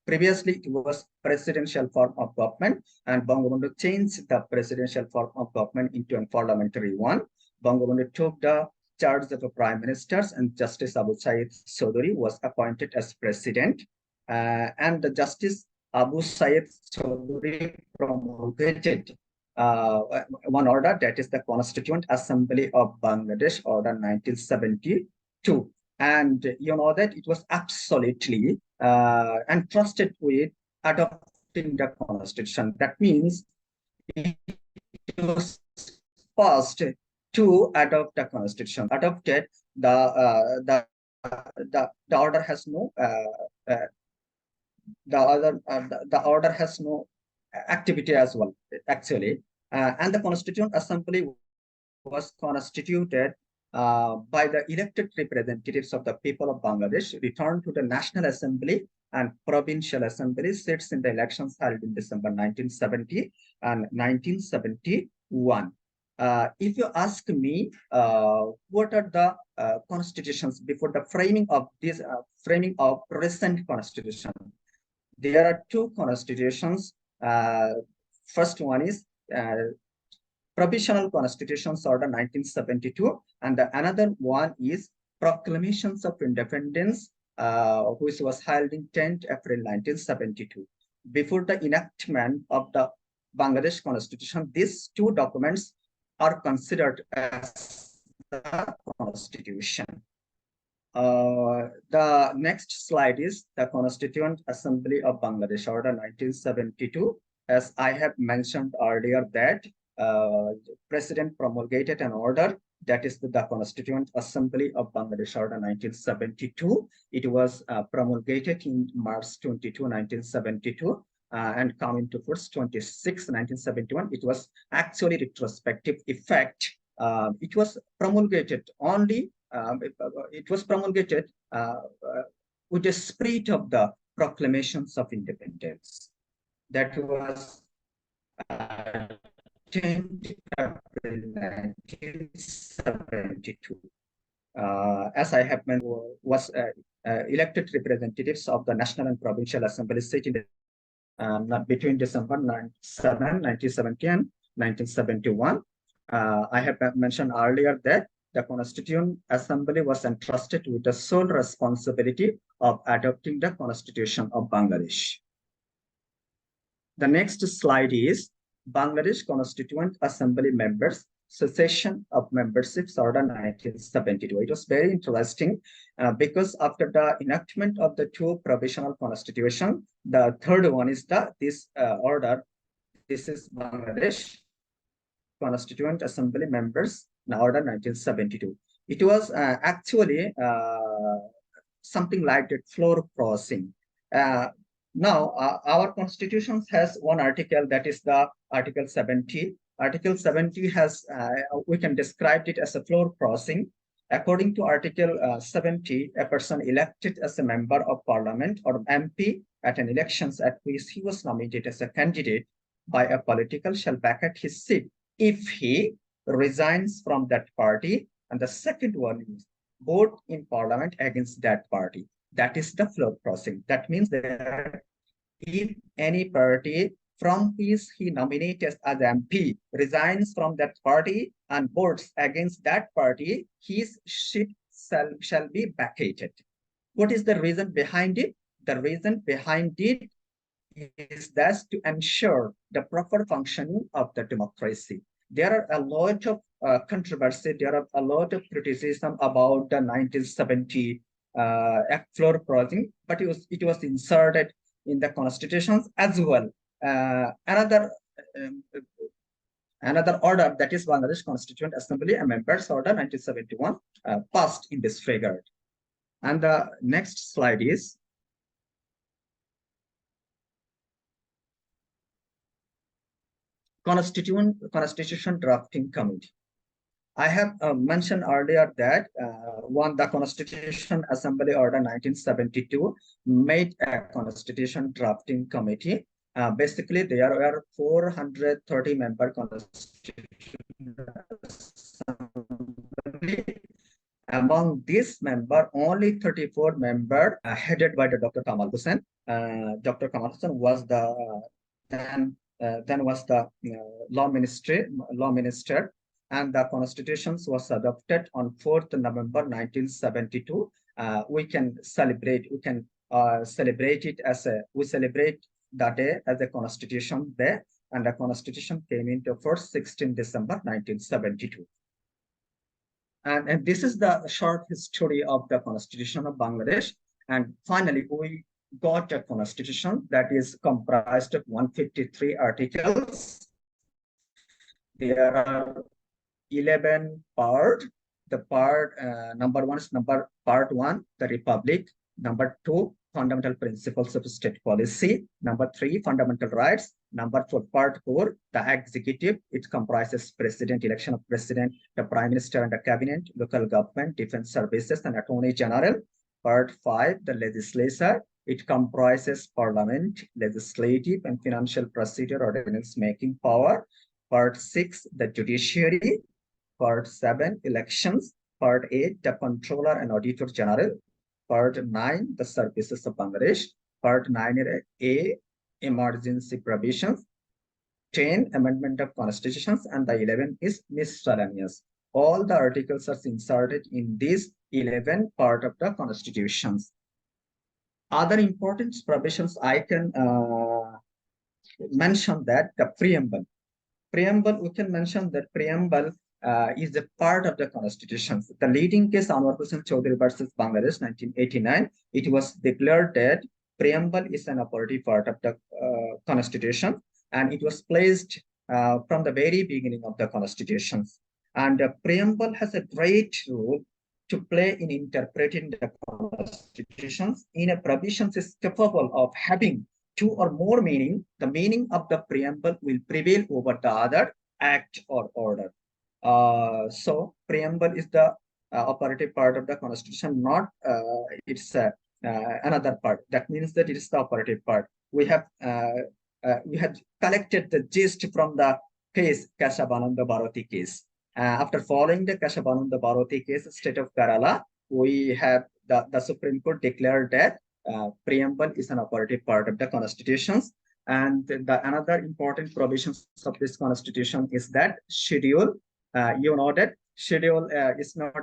Previously it was presidential form of government, and Bangabandhu changed the presidential form of government into a parliamentary one. Bangabandhu took the charge of the prime ministers, and Justice Abu Said Chaudhry was appointed as president, and the Justice Abu Said Chaudhry promulgated one order, that is the Constituent Assembly of Bangladesh Order 1972. And you know that it was absolutely entrusted with adopting the constitution. That means it was passed to adopt the constitution. Adopted, the order has no the order has no activity as well, actually. And the Constituent Assembly was constituted by the elected representatives of the people of Bangladesh, returned to the National Assembly and Provincial Assembly seats in the elections held in December 1970 and 1971. If you ask me, what are the constitutions before the framing of this framing of recent constitution? There are 2 constitutions. First one is Provisional Constitutions Order 1972, and another one is Proclamations of Independence, which was held in 10th April 1972. Before the enactment of the Bangladesh Constitution, these 2 documents are considered as the Constitution. The next slide is the Constituent Assembly of Bangladesh Order 1972. As I have mentioned earlier, that President promulgated an order, that is the Constituent Assembly of Bangladesh Order 1972. It was promulgated in March 22, 1972, and come into force 26, 1971. It was actually retrospective effect. It was promulgated only. It was promulgated with the spirit of the proclamations of independence. That was 10th April 1972. As I have mentioned, was elected representatives of the National and Provincial Assembly sitting between December 7, 1970 and 1971. I have mentioned earlier that the Constituent Assembly was entrusted with the sole responsibility of adopting the Constitution of Bangladesh. The next slide is Bangladesh Constituent Assembly members cessation of memberships order 1972. It was very interesting because after the enactment of the two provisional constitution, the third one is this order. This is Bangladesh Constituent Assembly members order 1972. It was actually something like that floor crossing. Now, our constitution has one article, that is the Article 70. Article 70 has, we can describe it as a floor crossing. According to Article 70, a person elected as a member of parliament or MP at an elections at which he was nominated as a candidate by a political shall vacate his seat if he resigns from that party. And the second one is vote in parliament against that party. That is the floor crossing. That means that if any party from which he nominated as MP resigns from that party and votes against that party, his seat shall be vacated. What is the reason behind it? The reason behind it is that to ensure the proper functioning of the democracy. There are a lot of controversy, there are a lot of criticism about the 1970 Act floor crossing, but it was inserted in the constitutions as well. Another order, that is Bangladesh Constituent Assembly Members Order 1971, passed in this regard. And the next slide is Constitution Drafting Committee. I have mentioned earlier that the Constitution Assembly Order 1972 made a Constitution Drafting Committee. Basically, there were 430 member Constitution Assembly. Among this member, only 34 members headed by the Dr. Kamal Hussain. Dr. Kamal Hussain was the then was the law minister, and the constitutions was adopted on 4th November 1972. We celebrate it as we celebrate that day as a Constitution Day, and the Constitution came into force 16 December 1972. And this is the short history of the Constitution of Bangladesh. And finally, we got a constitution that is comprised of 153 articles. There are 11 parts. The part number one is part 1, the Republic. Number 2, fundamental principles of state policy. Number 3, fundamental rights. Number 4, part 4, the executive. It comprises president, election of president, the prime minister and the cabinet, local government, defense services, and attorney general. Part 5, the legislature. It comprises parliament, legislative, and financial procedure ordinance making power. Part 6, the judiciary. Part 7, elections. Part 8, the controller and auditor general. Part 9, the services of Bangladesh. Part 9A, emergency provisions. 10, amendment of constitutions, and the 11 is miscellaneous. All the articles are inserted in these 11 part of the constitutions. Other important provisions I can mention that the preamble. We can mention that preamble is a part of the constitutions. The leading case, Anwar Hussain Chaudhary versus Bangladesh, 1989, it was declared that preamble is an operative part of the constitution, and it was placed from the very beginning of the constitutions. And the preamble has a great role to play in interpreting the constitutions. In a provisions is capable of having 2 or more meaning. The meaning of the preamble will prevail over the other act or order. So preamble is the operative part of the constitution, not it's another part. That means that it is the operative part. We have collected the gist from the case Keshavananda Bharati case. After following the Keshavananda Bharati case, state of Kerala, we have the Supreme Court declared that preamble is an operative part of the constitutions. And the another important provisions of this constitution is that schedule. You know that schedule is not,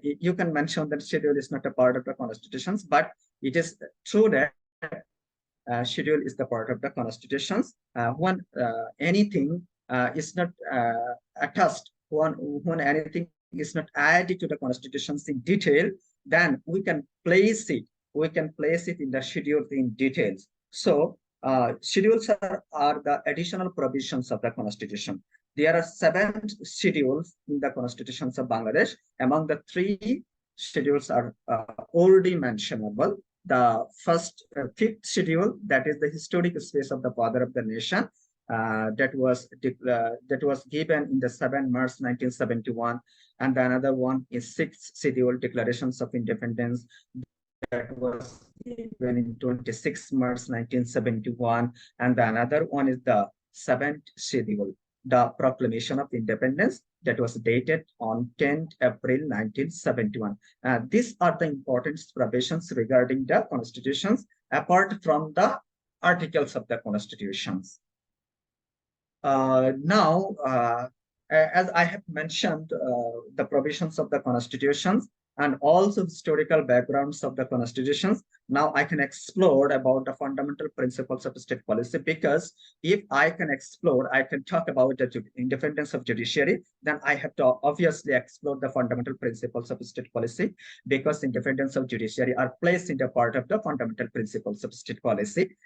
you can mention that schedule is not a part of the constitutions, but it is true that schedule is the part of the constitutions. When anything is not attached, when anything is not added to the constitutions in detail, then we can place it in the schedule in details. So schedules are the additional provisions of the constitution. There are 7 schedules in the constitutions of Bangladesh. Among the 3 schedules are already mentionable. The first 5th schedule, that is the historic space of the father of the nation, that was given in the 7 March 1971, and the another one is 6th schedule, declarations of independence, that was given in 26 March 1971, and the another one is the 7th schedule, the proclamation of independence, that was dated on 10th April 1971. These are the important provisions regarding the constitutions, apart from the articles of the constitutions. Now, as I have mentioned, the provisions of the constitutions and also historical backgrounds of the constitutions, now I can explore about the fundamental principles of state policy, because if I can explore, I can talk about the independence of judiciary, then I have to obviously explore the fundamental principles of state policy, because independence of judiciary are placed in the part of the fundamental principles of state policy.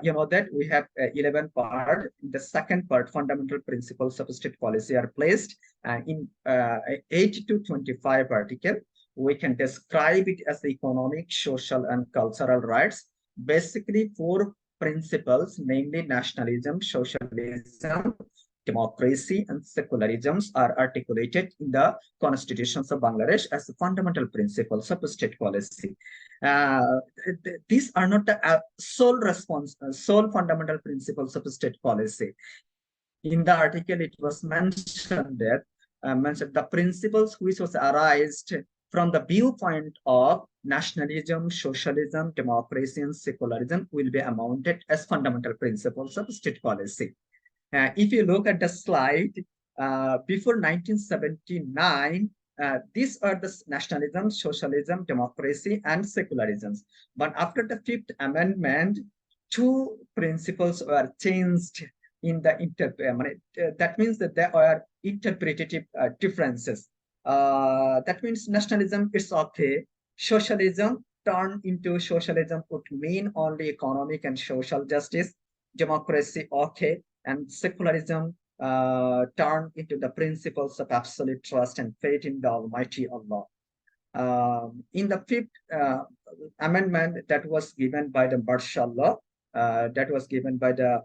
You know that we have 11 part. In the second part, fundamental principles of state policy are placed in 8 to 25 article. We can describe it as the economic, social, and cultural rights. Basically, 4 principles, namely nationalism, socialism, democracy, and secularism, are articulated in the constitutions of Bangladesh as the fundamental principles of state policy. These are not the sole fundamental principles of state policy. In the article, it was mentioned that the principles which was arised from the viewpoint of nationalism, socialism, democracy, and secularism will be amounted as fundamental principles of state policy. If you look at the slide, before 1979, these are the nationalism, socialism, democracy, and secularism. But after the 5th Amendment, 2 principles were changed in the that means that there are interpretative differences. That means nationalism is okay. Socialism turned into socialism would mean only economic and social justice. Democracy okay, and secularism turned into the principles of absolute trust and faith in the Almighty Allah. In the 5th amendment that was given by the martial law, that was given by the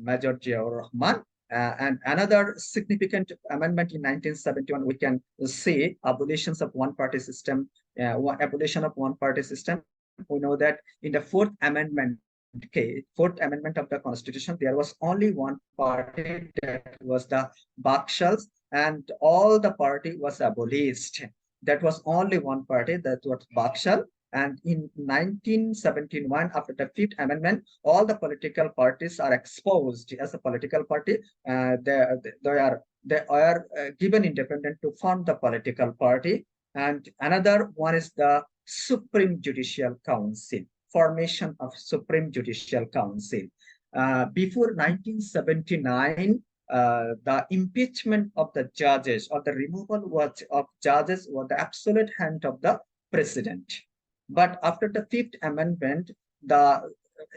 Major Jiaur Rahman, and another significant amendment in 1971, we can see abolitions of one-party system. Abolition of one-party system. We know that in the 4th amendment, 4th amendment of the constitution, there was only one party, that was the Bakshals, and all the party was abolished. That was only one party, that was Bakshal. And in 1971, after the 5th amendment, all the political parties are exposed as a political party. They are given independent to form the political party. And another one is the Supreme Judicial Council, formation of Supreme Judicial Council. Before 1979, the impeachment of the judges or the removal of judges was the absolute hand of the president. But after the 5th amendment, the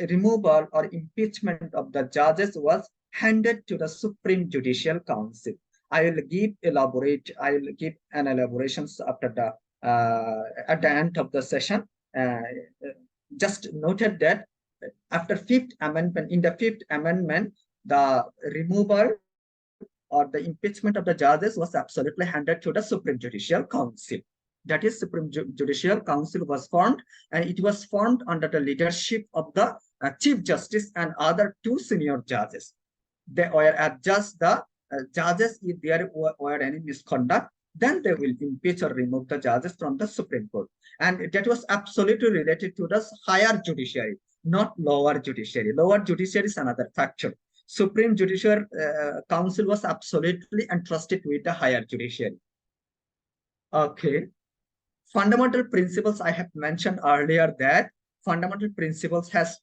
removal or impeachment of the judges was handed to the Supreme Judicial Council. I will give an elaborations after the at the end of the session. Just noted that after 5th amendment, in the 5th amendment, the removal or the impeachment of the judges was absolutely handed to the Supreme Judicial Council. That is, Supreme Judicial Council was formed, and it was formed under the leadership of the Chief Justice and other 2 senior judges. They were adjust the judges if there were any misconduct, then they will impeach or remove the judges from the Supreme Court. And that was absolutely related to the higher judiciary, not lower judiciary. Lower judiciary is another factor. Supreme Judicial Council was absolutely entrusted with the higher judiciary. Okay. Fundamental principles, I have mentioned earlier that fundamental principles has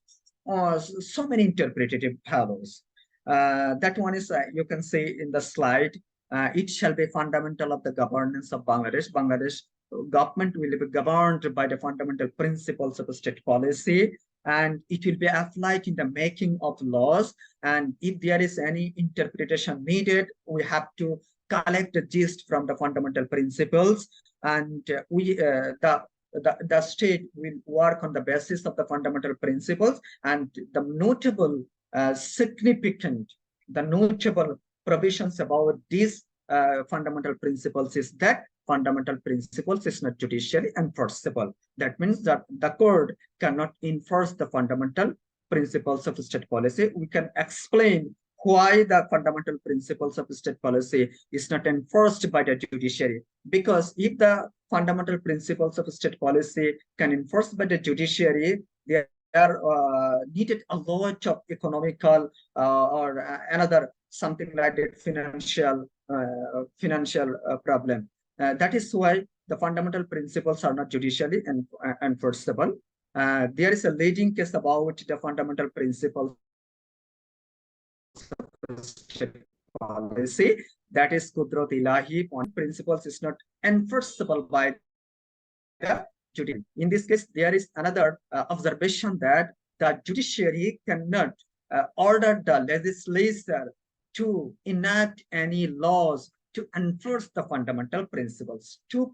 so many interpretative values. That one is, you can see in the slide, it shall be fundamental of the governance of Bangladesh. Bangladesh government will be governed by the fundamental principles of state policy, and it will be applied in the making of laws. And if there is any interpretation needed, we have to collect the gist from the fundamental principles, and the state will work on the basis of the fundamental principles. And the notable notable provisions about these fundamental principles is that fundamental principles is not judicially enforceable. That means that the court cannot enforce the fundamental principles of state policy. We can explain why the fundamental principles of state policy is not enforced by the judiciary. Because if the fundamental principles of state policy can enforced by the judiciary, there are needed a lot of economical or another something like that financial problem. That is why the fundamental principles are not judicially enforceable. There is a leading case about the fundamental principles policy, that is Kudrat Ilahi. Principles is not enforceable by the judiciary. In this case, there is another observation that the judiciary cannot order the legislature to enact any laws to enforce the fundamental principles. Two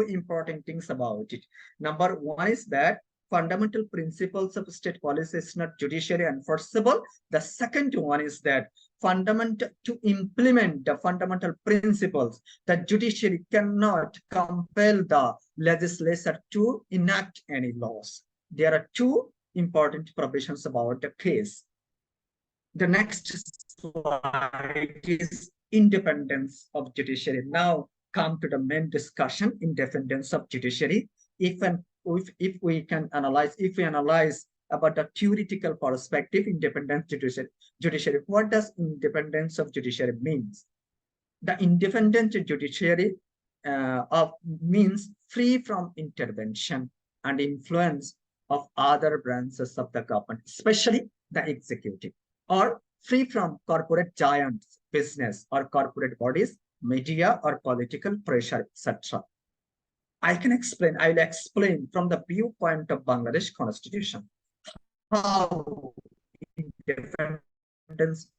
important things about it. Number one is that fundamental principles of state policy is not judicially enforceable. The second one is that to implement the fundamental principles, the judiciary cannot compel the legislature to enact any laws. There are two important provisions about the case. The next slide is independence of judiciary. Now come to the main discussion, independence of judiciary. If we analyze about the theoretical perspective, independent judiciary, what does independence of judiciary means? The independent judiciary means free from intervention and influence of other branches of the government, especially the executive, or free from corporate giants, business or corporate bodies, media or political pressure, etc. I'll explain from the viewpoint of Bangladesh Constitution how independence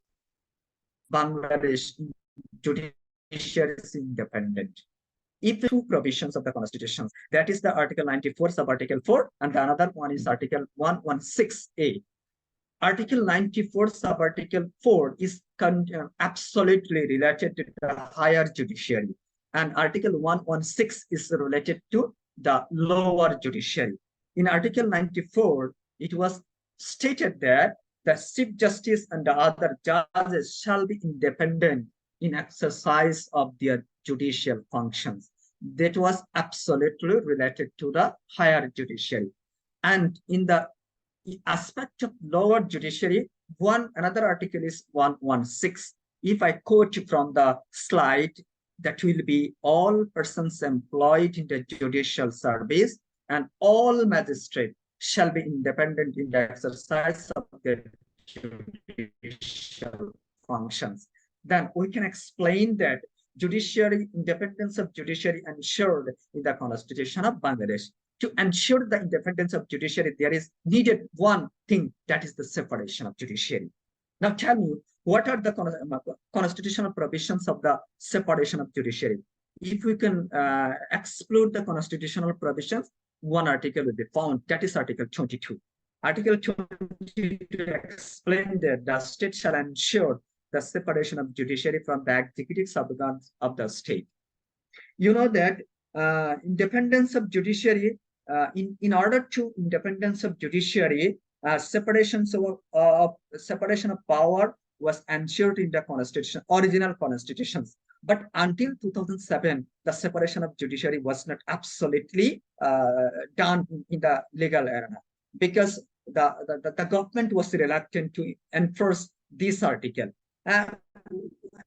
Bangladesh judiciary is independent. If the two provisions of the Constitution, that is the Article 94 sub-Article 4, and the another one is Article 116A. Article 94 sub-Article 4 is absolutely related to the higher judiciary, and Article 116 is related to the lower judiciary. In Article 94, it was stated that the Chief Justice and the other judges shall be independent in exercise of their judicial functions. That was absolutely related to the higher judiciary. And in the aspect of lower judiciary, another article is 116. If I quote from the slide, that will be all persons employed in the judicial service and all magistrates shall be independent in the exercise of their judicial functions. Then we can explain that independence of judiciary ensured in the Constitution of Bangladesh. To ensure the independence of judiciary, there is needed one thing, that is the separation of judiciary. Now tell me, what are the constitutional provisions of the separation of judiciary? If we can explore the constitutional provisions, one article will be found, that is Article 22. Article 22 explains that the state shall ensure the separation of judiciary from the executive organs of the state. You know that independence of judiciary, in order to independence of judiciary, separation of power was ensured in the constitution, original constitutions. But until 2007, the separation of judiciary was not absolutely done in the legal arena, because the government was reluctant to enforce this article.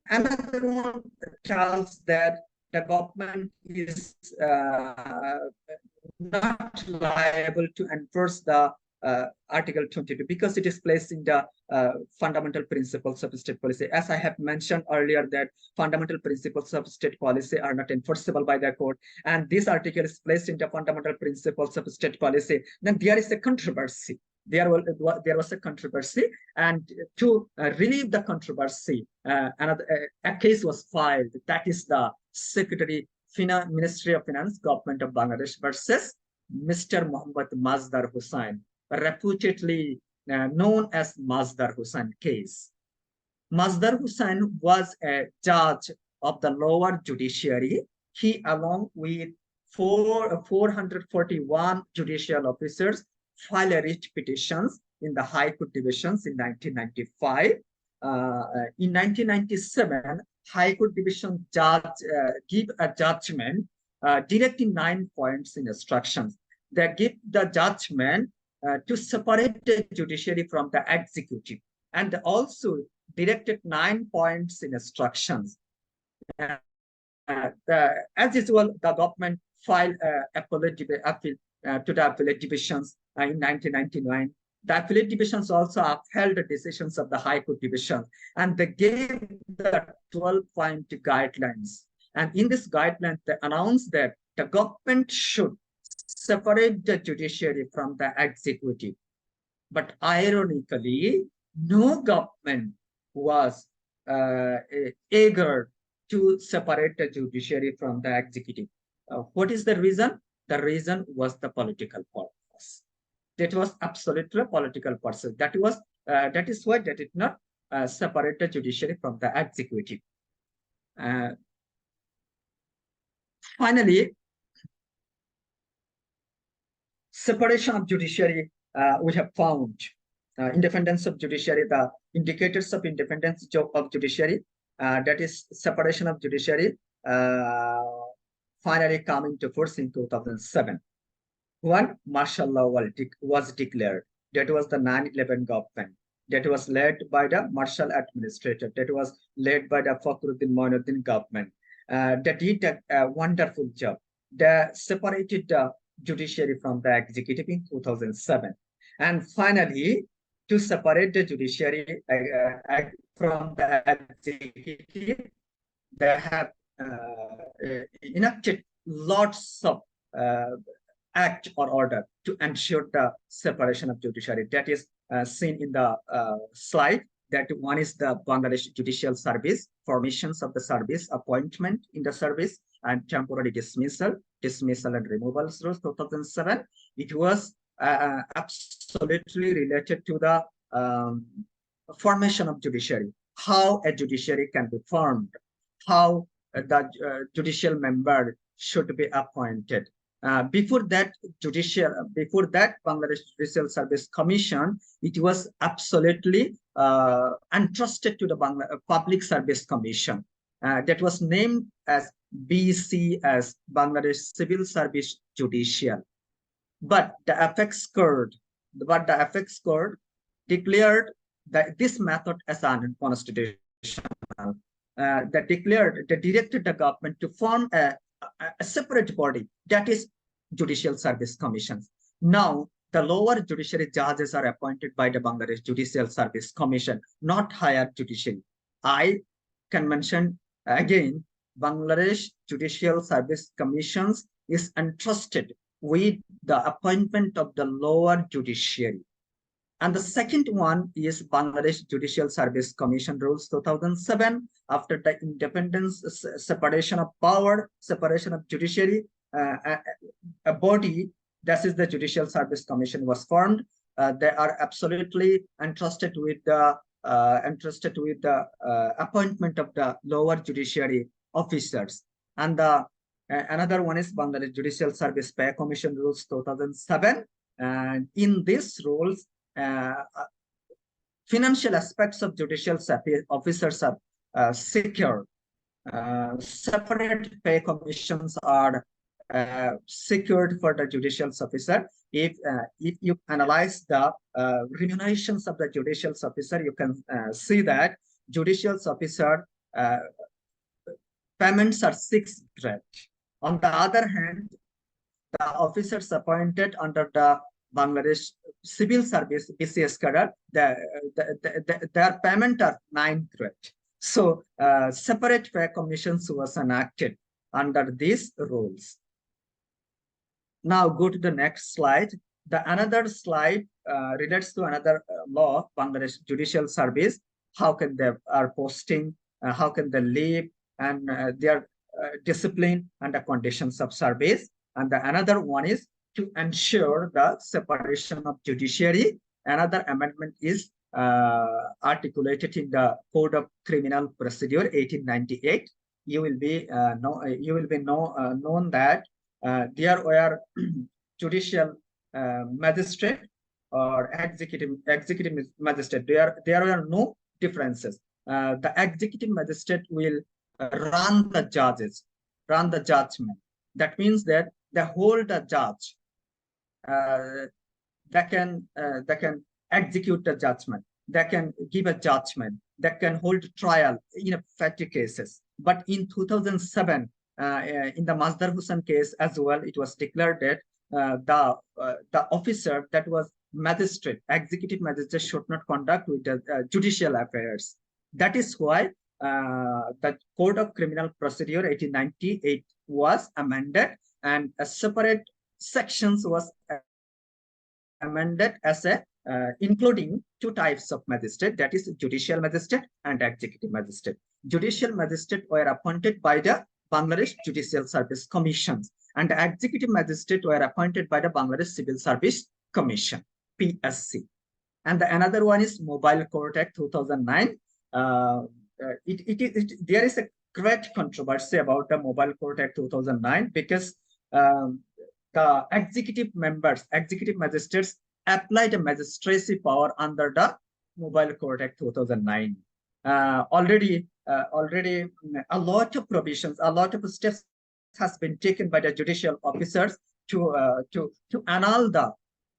Another one tells that the government is not liable to enforce the Article 22 because it is placed in the fundamental principles of state policy. As I have mentioned earlier, that fundamental principles of state policy are not enforceable by the court, and this article is placed in the fundamental principles of state policy. Then there is a controversy. There was a controversy, and to relieve the controversy, a case was filed. That is the Ministry of Finance, Government of Bangladesh versus Mr. Muhammad Mazdar Hussain, reputedly known as Mazdar Hussain case. Mazdar Hussain was a judge of the lower judiciary. He, along with 441 judicial officers, filed a writ petitions in the High Court divisions in 1995. In 1997, High Court division judge give a judgment directing 9 points in instructions. They give the judgment to separate the judiciary from the executive, and also directed 9 points in instructions. As usual, the government filed appeal to the appellate divisions in 1999. The appellate divisions also upheld the decisions of the High Court division, and they gave the 12-point guidelines. And in this guideline, they announced that the government should separate the judiciary from the executive. But ironically, no government was eager to separate the judiciary from the executive. What is the reason? The reason was the political purpose. That was absolutely a political purpose. That is why they did not separate the judiciary from the executive. Finally, separation of judiciary, we have found independence of judiciary, the indicators of independence of judiciary, that is separation of judiciary, finally coming to force in 2007. One, martial law was declared. That was the 9/11 government. That was led by the martial administrator. That was led by the Fakhruddin Moinuddin government. They did a wonderful job. They separated the judiciary from the executive in 2007. And finally, to separate the judiciary from the executive, they have enacted lots of act or order to ensure the separation of judiciary. That is seen in the slide. That one is the Bangladesh Judicial Service, formations of the service, appointment in the service, and temporary dismissal and removal rules 2007. It was absolutely related to the formation of judiciary, how a judiciary can be formed, how the judicial member should be appointed. Before that Bangladesh Judicial Service Commission, it was absolutely entrusted to the Public Service Commission. That was named as BCS, Bangladesh Civil Service Judicial. But the apex court declared that this method as unconstitutional. That directed the government to form a separate body, that is Judicial Service Commissions. Now, the lower judiciary judges are appointed by the Bangladesh Judicial Service Commission, not higher judiciary. I can mention again, Bangladesh Judicial Service Commissions is entrusted with the appointment of the lower judiciary. And the second one is Bangladesh Judicial Service Commission Rules 2007. After the independence, separation of power, separation of judiciary, a body, that is the Judicial Service Commission, was formed. They are absolutely entrusted with the appointment of the lower judiciary officers. And another one is Bangladesh Judicial Service Pay Commission Rules 2007. And in these rules, financial aspects of judicial officers are secure. Separate pay commissions are secured for the judicial officer. If you analyze the remunerations of the judicial officer, you can see that judicial officer payments are 6 grade. On the other hand, the officers appointed under the Bangladesh Civil Service BCS cadre, their payment are 9 grade. So separate pay commissions was enacted under these rules. Now go to the next slide. Another slide relates to another law, Bangladesh Judicial Service. How can they are posting, how can they live, and their discipline and the conditions of service. And another one is to ensure the separation of judiciary. Another amendment is articulated in the Code of Criminal Procedure 1898. You will be known that there were judicial magistrate or executive magistrate. There were no differences. The executive magistrate will run the judgment. That means that they hold the judge. They can execute the judgment. They can give a judgment. They can hold trial in petty cases. But in 2007, in the Masdar Hussain case as well, it was declared that the officer that was magistrate, executive magistrate, should not conduct with the judicial affairs. That is why the Code of Criminal Procedure 1898 was amended, and a separate sections was amended as a including 2 types of magistrate, that is judicial magistrate and executive magistrate. Judicial magistrate were appointed by the Bangladesh Judicial Service Commissions, and the executive magistrate were appointed by the Bangladesh Civil Service Commission, PSC. And another one is Mobile Court Act 2009. There is a great controversy about the Mobile Court Act 2009 because the executive magistrates applied a magistracy power under the Mobile Court Act 2009. Already a lot of provisions, a lot of steps has been taken by the judicial officers to annul the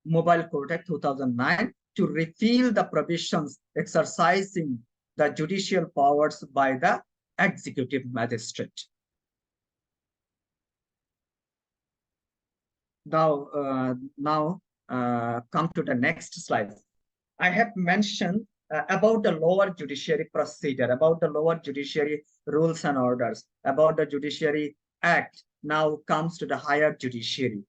Mobile Court Act 2009 to repeal the provisions exercising the judicial powers by the executive magistrate. Now come to the next slide. I have mentioned about the lower judiciary procedure, about the lower judiciary rules and orders, about the Judiciary Act. Now comes to the higher judiciary.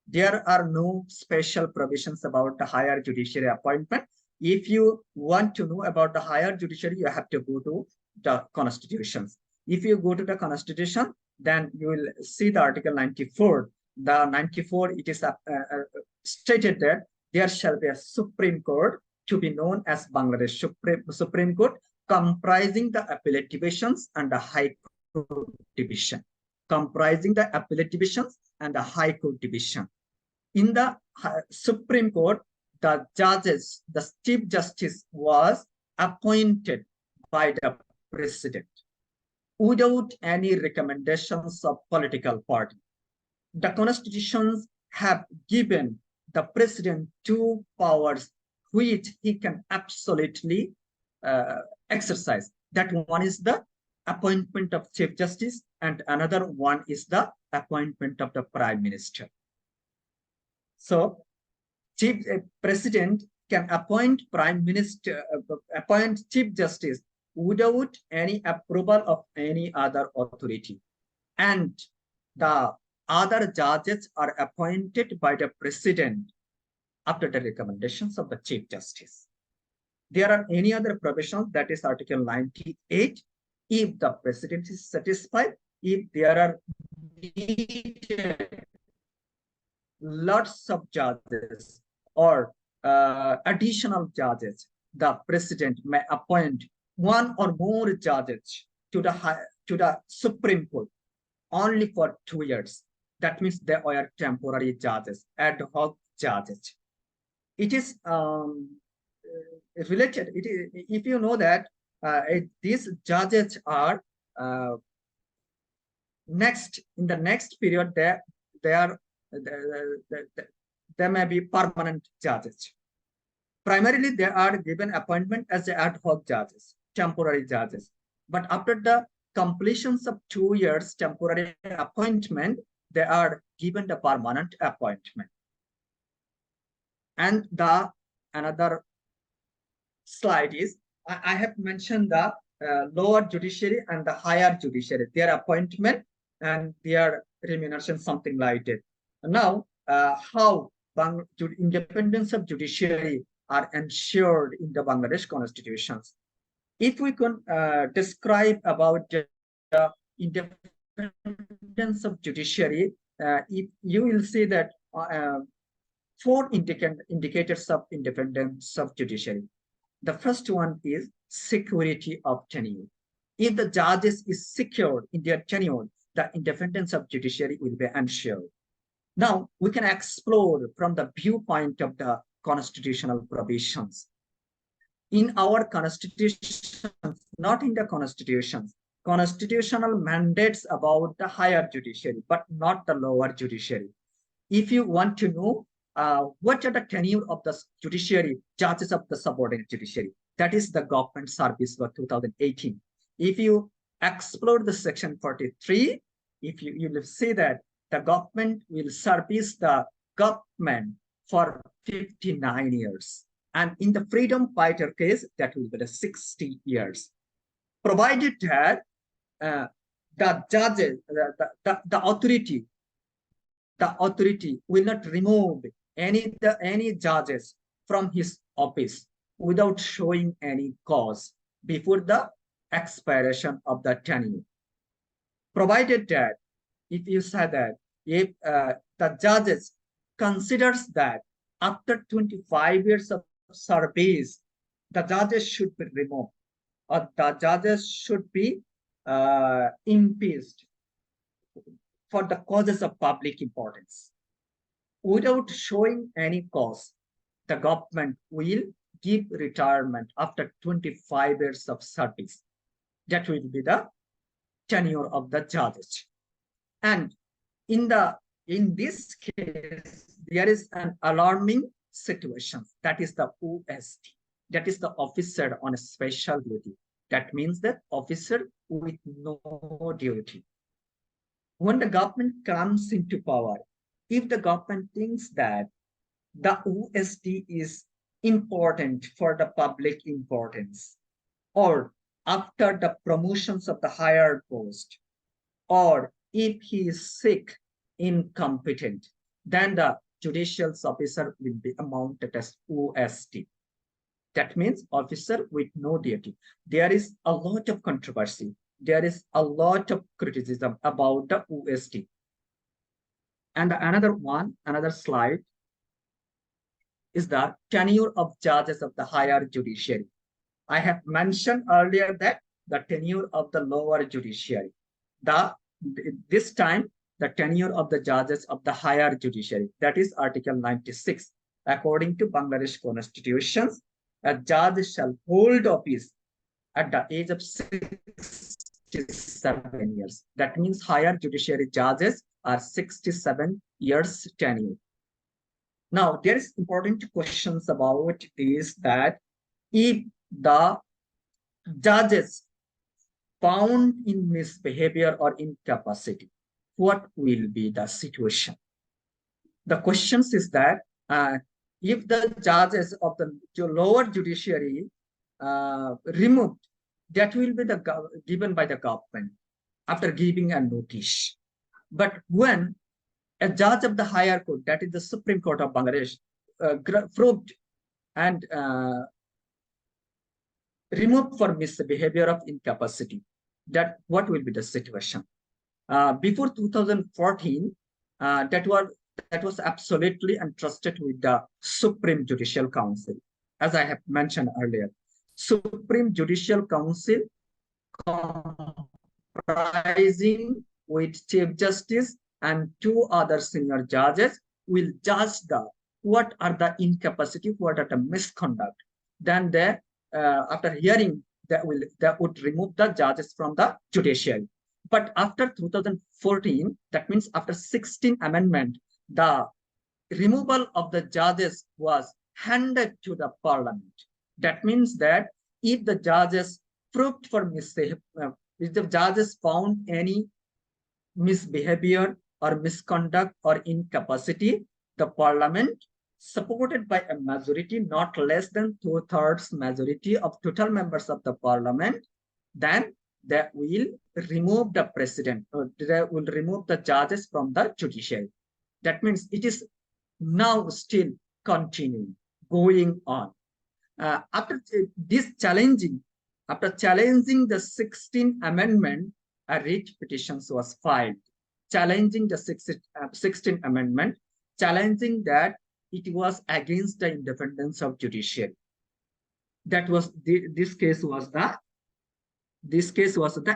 There are no special provisions about the higher judiciary appointment. If you want to know about the higher judiciary, you have to go to the constitutions. If you go to the constitution, then you will see the Article 94. The 94, it is stated that there shall be a Supreme Court to be known as Bangladesh Supreme Court, comprising the appellate divisions and the High Court division. Comprising the appellate divisions and the High Court division. In the Supreme Court, the judges, the Chief Justice was appointed by the President without any recommendations of political party. The constitutions have given the President 2 powers which he can absolutely exercise. That one is the appointment of Chief Justice, and another one is the appointment of the Prime Minister. So, President can appoint Prime Minister, appoint Chief Justice without any approval of any other authority. And the other judges are appointed by the President after the recommendations of the Chief Justice. There are any other provisions, that is Article 98. If the President is satisfied, if there are lots of judges or additional judges, the President may appoint 1 or more judges to the Supreme Court only for 2 years. That means they are temporary judges, ad hoc judges. It is related. If you know that these judges are in the next period, they may be permanent judges. Primarily, they are given appointment as ad hoc judges, temporary judges. But after the completions of 2 years temporary appointment, they are given the permanent appointment. And the another slide is, I have mentioned the lower judiciary and the higher judiciary, their appointment and their remuneration, something like that. Now, how independence of judiciary are ensured in the Bangladesh constitutions. If we can describe about the independence of judiciary, you will see that 4 indicators of independence of judiciary. The first one is security of tenure. If the judges is secured in their tenure, the independence of judiciary will be ensured. Now, we can explore from the viewpoint of the constitutional provisions. In our constitutions, not in the constitutions, constitutional mandates about the higher judiciary, but not the lower judiciary. If you want to know what are the tenure of the judiciary, judges of the subordinate judiciary, that is the government service for 2018. If you explore the section 43, you will see that the government will service the government for 59 years. And in the freedom fighter case, that will be the 60 years. Provided that the judges, the authority will not remove any judges from his office without showing any cause before the expiration of the tenure. Provided that if you say that if the judges considers that after 25 years of service, the judges should be removed or the judges should be impeached for the causes of public importance. Without showing any cause, the government will give retirement after 25 years of service. That will be the tenure of the judges. And in this case, there is an alarming situation. That is the OST. That is the officer on a special duty. That means that officer with no duty. When the government comes into power, if the government thinks that the OST is important for the public importance, or after the promotions of the higher post, or if he is sick, incompetent, then the judicial officer will be amounted as OST. That means officer with no duty. There is a lot of controversy. There is a lot of criticism about the OST. And another slide is the tenure of judges of the higher judiciary. I have mentioned earlier that the tenure of the lower judiciary. This time, the tenure of the judges of the higher judiciary, that is Article 96. According to Bangladesh constitutions, a judge shall hold office at the age of 67 years. That means higher judiciary judges are 67 years tenure. Now, there is important questions about is that if the judges found in misbehavior or incapacity, what will be the situation? The questions is that if the judges of the lower judiciary removed, that will be given by the government after giving a notice. But when a judge of the higher court, that is the Supreme Court of Bangladesh, proved and removed for misbehavior of incapacity, that what will be the situation? Before 2014, that was absolutely entrusted with the Supreme Judicial Council. As I have mentioned earlier, Supreme Judicial Council comprising with Chief Justice and 2 other senior judges will judge what are the incapacity, what are the misconduct. Then they, after hearing, that would remove the judges from the judiciary. But after 2014, that means after 16th amendment, the removal of the judges was handed to the parliament. That means that if the judges proved for misbehavior, if the judges found any misbehavior or misconduct or incapacity, the parliament, supported by a majority not less than 2/3 majority of total members of the parliament, then they will remove the president, or they will remove the judges from the judiciary. That means it is now still continuing, going on. After challenging the 16th amendment, a writ petition was filed, challenging the 16th amendment, challenging that it was against the independence of judiciary. That was this case was the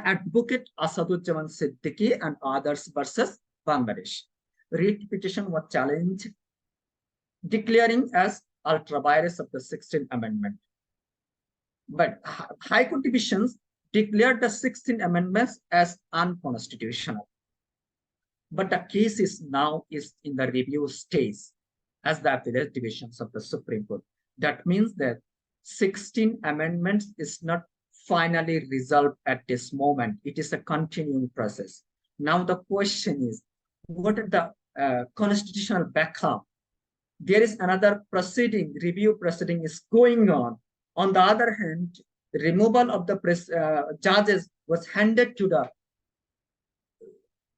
advocate Asaduzzaman Siddiqui and others versus Bangladesh. Writ petition was challenged, declaring as ultra vires of the 16th amendment. But High Court divisions declared the 16th amendments as unconstitutional. But the case is now in the review stage as the appellate divisions of the Supreme Court. That means that 16 amendments is not finally resolved at this moment. It is a continuing process. Now the question is, what are the constitutional backup? There is another proceeding, review proceeding is going on. On the other hand, the removal of the judges was handed to the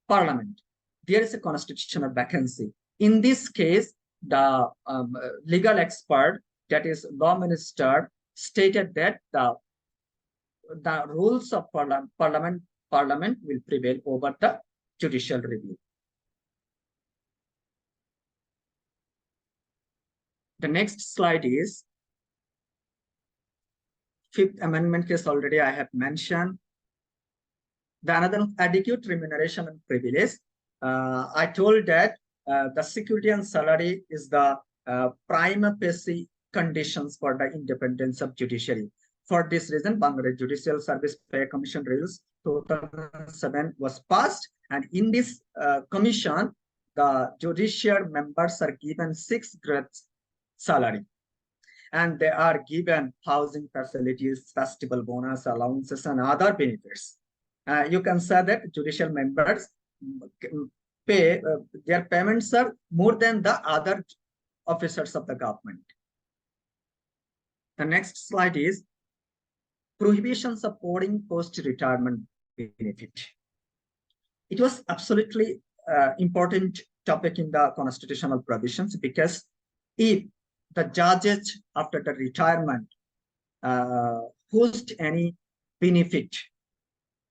parliament. There is a constitutional vacancy. In this case, the legal expert, that is law minister, stated that the rules of parliament will prevail over the judicial review. The next slide is Fifth Amendment case. Already I have mentioned. The another adequate remuneration and privilege. I told that the security and salary is the prima facie conditions for the independence of judiciary. For this reason, Bangladesh Judicial Service Pay Commission Rules 2007 was passed, and in this commission, the judicial members are given 6 grades salary, and they are given housing facilities, festival bonus, allowances, and other benefits. You can say that judicial members pay their payments are more than the other officers of the government. The next slide is prohibition supporting post-retirement benefit. It was absolutely important topic in the constitutional provisions, because if the judges after the retirement host any benefit,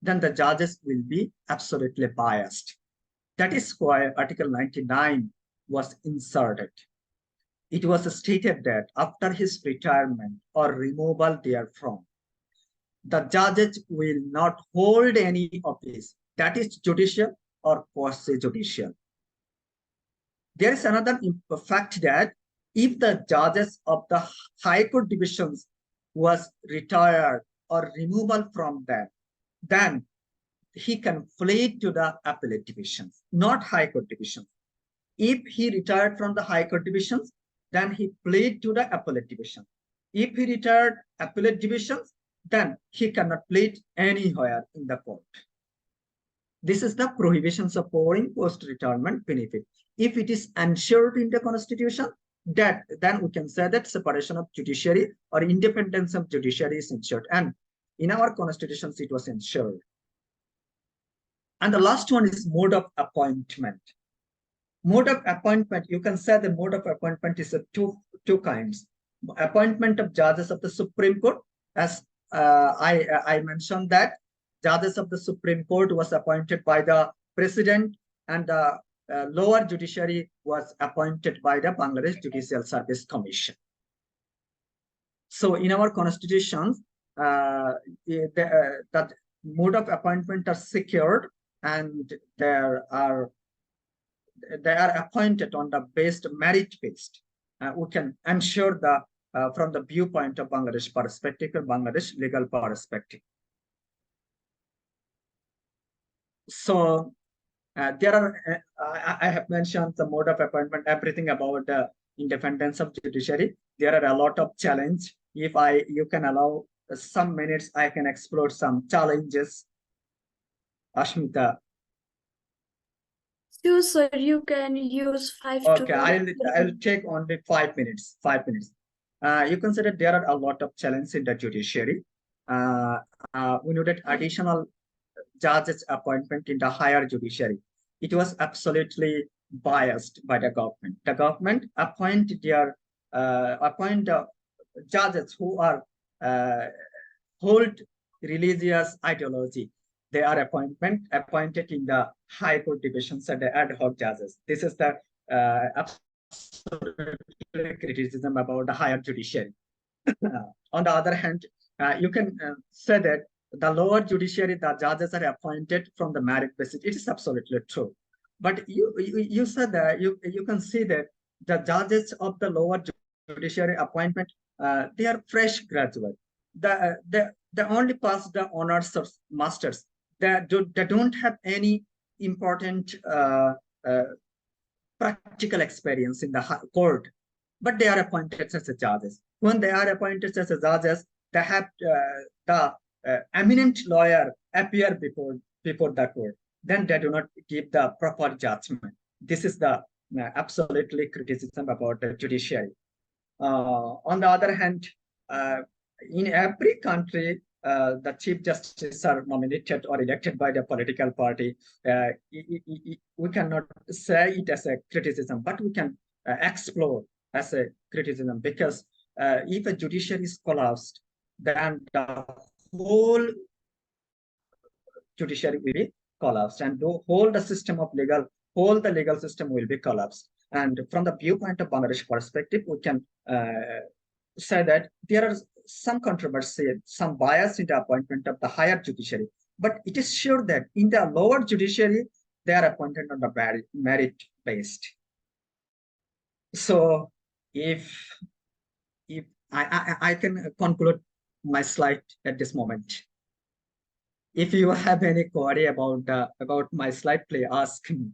then the judges will be absolutely biased. That is why Article 99 was inserted. It was stated that after his retirement or removal therefrom, the judges will not hold any office, that is judicial or quasi-judicial. There is another fact that if the judges of the High Court divisions was retired or removal from them, then he can flee to the appellate divisions, not High Court divisions. If he retired from the High Court divisions, then he fled to the appellate division. If he retired appellate divisions, then he cannot plead anywhere in the court. This is the prohibition supporting post-retirement benefit. If it is ensured in the constitution, then we can say that separation of judiciary or independence of judiciary is ensured. And in our constitutions, it was ensured. And the last one is mode of appointment. Mode of appointment, you can say the mode of appointment is two kinds. Appointment of judges of the Supreme Court, as I mentioned that judges of the Supreme Court was appointed by the president, and the lower judiciary was appointed by the Bangladesh Judicial Service Commission. So in our constitutions, that mode of appointment are secured, and they are appointed on the merit based. We can ensure the from the viewpoint of Bangladesh perspective or Bangladesh legal perspective. So there are, I have mentioned the mode of appointment, everything about the independence of judiciary. There are a lot of challenge. If you can allow some minutes, I can explore some challenges. Ashmita. Sure, sir, you can use 5 Okay, to I'll take only 5 minutes. 5 minutes. You consider there are a lot of challenges in the judiciary. We know that additional judges appointment in the higher judiciary, it was absolutely biased by the government. The government appoint judges who are hold religious ideology. They are appointed in the high court divisions and the ad hoc judges. This is the absolute criticism about the higher judiciary. On the other hand, you can say that the lower judiciary, the judges are appointed from the merit basis. It is absolutely true. But you said that you can see that the judges of the lower judiciary appointment, they are fresh graduate. They only pass the honors of masters. They don't have any important practical experience in the court, but they are appointed as judges. When they are appointed as judges, they have the eminent lawyer appear before the court. Then they do not give the proper judgment. This is the absolutely criticism about the judiciary. On the other hand, in every country, the chief justice are nominated or elected by the political party. We cannot say it as a criticism, but we can explore as a criticism, because if a judiciary is collapsed, then the whole judiciary will be collapsed, and the whole legal system will be collapsed. And from the viewpoint of Bangladesh perspective, we can say that there are some controversy, some bias in the appointment of the higher judiciary, but it is sure that in the lower judiciary, they are appointed on the merit based. So if I can conclude my slide at this moment. If you have any query about my slide, please ask me.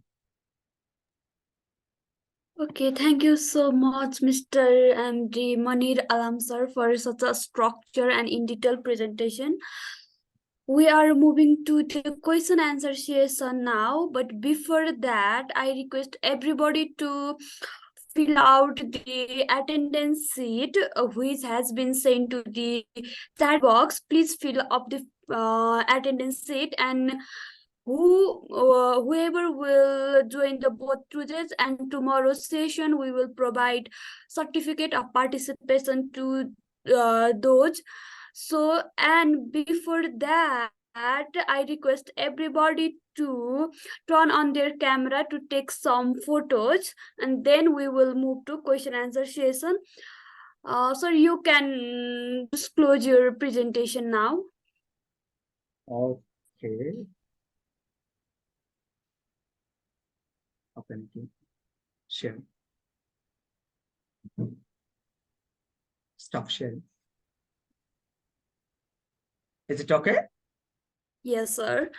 Okay, thank you so much, Mr. Md.Manir Alam sir, for such a structure and in detail presentation. We are moving to the question answer session now, but before that, I request everybody to fill out the attendance sheet, which has been sent to the chat box. Please fill up the attendance sheet, and whoever will join the both today's and tomorrow's session, we will provide certificate of participation to those. So, and before that, I request everybody to turn on their camera to take some photos, and then we will move to question answer session. So you can disclose your presentation now. Okay. Open it. Share. Stop sharing. Is it okay? Yes, sir.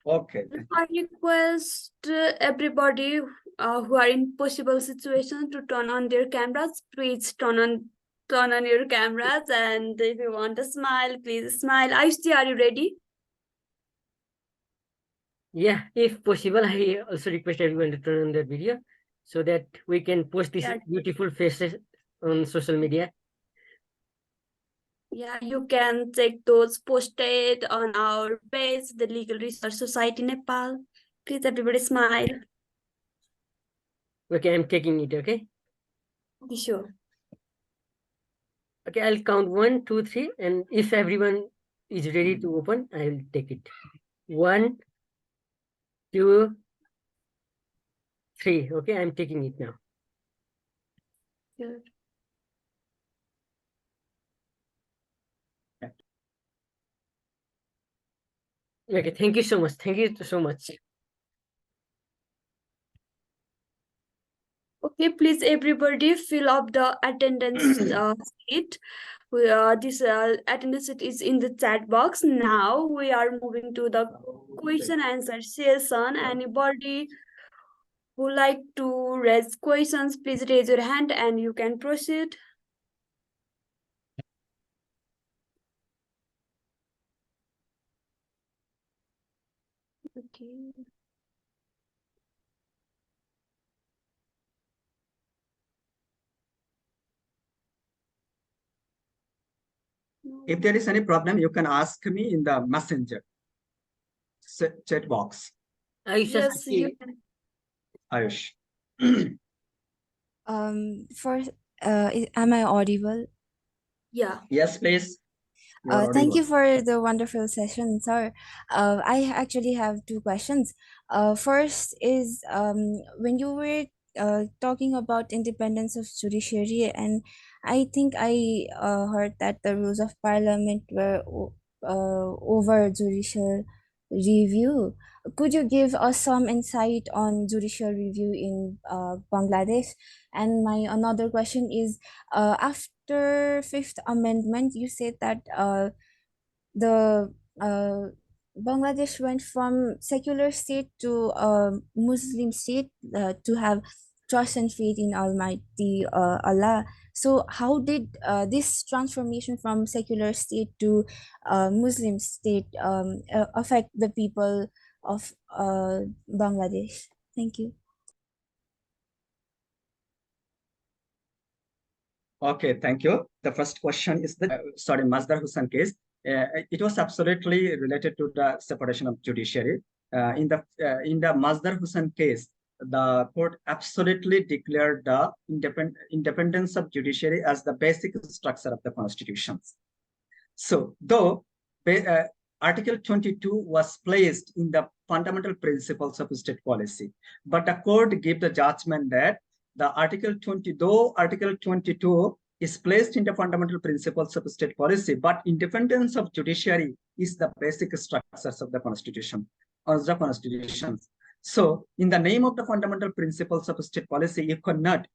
Okay. I request everybody who are in possible situation to turn on their cameras. Please turn on your cameras, and if you want to smile, please smile. Aishti, are you ready? Yeah, if possible, I also request everyone to turn on their video so that we can post these beautiful faces on social media. Yeah, you can check those posted on our page, the Legal Research Society Nepal. Please, everybody smile. Okay, I'm taking it, okay? Be sure. Okay, I'll count 1, 2, 3, and if everyone is ready to open, I'll take it. 1, 2, 3. Okay, I'm taking it now. Good. Okay, thank you so much. Thank you so much. Okay, please everybody fill up the attendance sheet. This attendance sheet is in the chat box. Now we are moving to the question answer session. Anybody who like to raise questions, please raise your hand and you can proceed. Okay. If there is any problem, you can ask me in the messenger chat box. Ayush, Yes, you can. Ayush. Am I audible? Yeah. Yes, please. You are Thank you audible. for the wonderful session, sir. I actually have two questions. First is when you were talking about independence of judiciary, and I think I heard that the rules of parliament were over judicial review. Could you give us some insight on judicial review in Bangladesh? And my another question is, after Fifth Amendment, you said that the Bangladesh went from secular state to Muslim state to have trust and faith in Almighty Allah. So how did this transformation from secular state to Muslim state affect the people of Bangladesh? Thank you. Okay, thank you. The first question is the Mazdar Hussain case. It was absolutely related to the separation of judiciary. In the Mazdar Hussain case, the court absolutely declared the independence of judiciary as the basic structure of the constitutions. So, though Article 22 was placed in the fundamental principles of state policy, but the court gave the judgment that the Article 22 is placed in the fundamental principles of state policy, but independence of judiciary is the basic structures of the constitution, or the constitutions. So, in the name of the fundamental principles of state policy, you cannot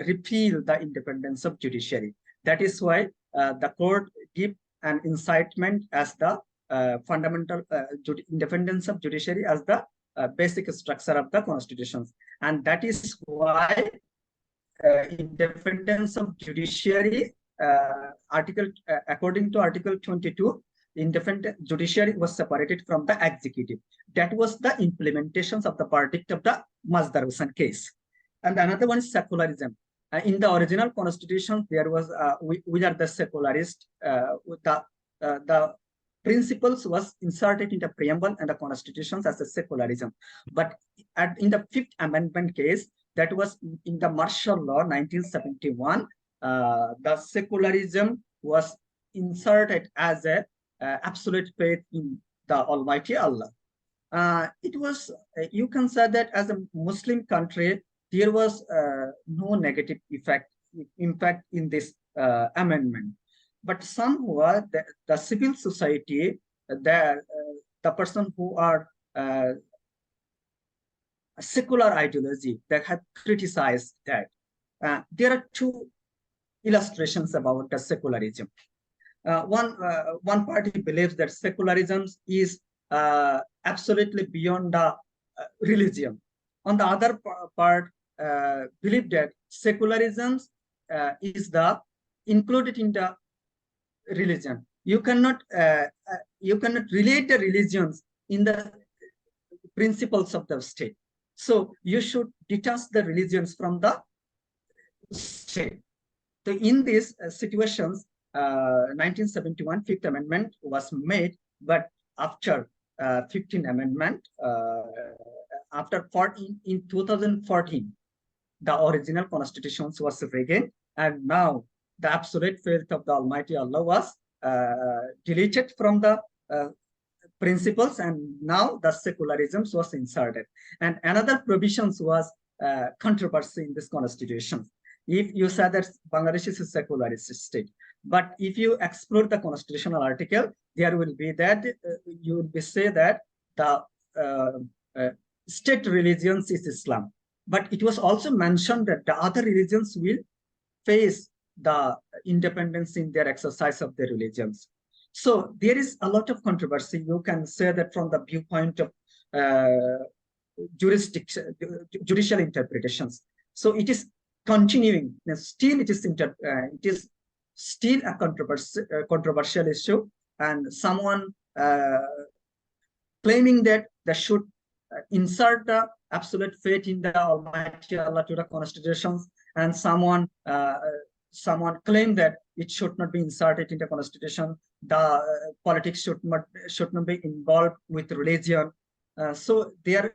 repeal the independence of judiciary. That is why the court give an incitement as the fundamental independence of judiciary as the basic structure of the constitutions, and that is why independence of judiciary according to Article 22, independent judiciary was separated from the executive. That was the implementations of the verdict of the Mazdar Hussain case. And another one is secularism. In the original constitution, there was we are the secularist. The principles was inserted in the preamble and the constitutions as a secularism. But in the Fifth Amendment case, that was in the martial law 1971, the secularism was inserted as a absolute faith in the Almighty Allah. It was, you can say that as a Muslim country, there was no negative impact in this amendment. But somehow the civil society, the person who are secular ideology that have criticized that. There are two illustrations about the secularism. One party believes that secularism is absolutely beyond the religion. On the other part, believe that secularism is the included in the religion. You cannot relate the religions in the principles of the state. So you should detach the religions from the state. So in these situations, 1971 Fifth Amendment was made, but after 15th Amendment, after 2014, the original constitutions was regained, and now the absolute faith of the Almighty Allah was deleted from the principles, and now the secularism was inserted. And another provisions was controversy in this constitution. If you say that Bangladesh is a secularist state, but if you explore the constitutional article, there will be that you will be say that the state religions is Islam. But it was also mentioned that the other religions will face the independence in their exercise of their religions. So there is a lot of controversy. You can say that from the viewpoint of judicial interpretations. So it is continuing. Still, it is still a controversial issue, and someone claiming that they should insert the absolute faith in the Almighty Allah to the constitutions, and someone claimed that it should not be inserted in the constitution. The politics should not be involved with religion. So there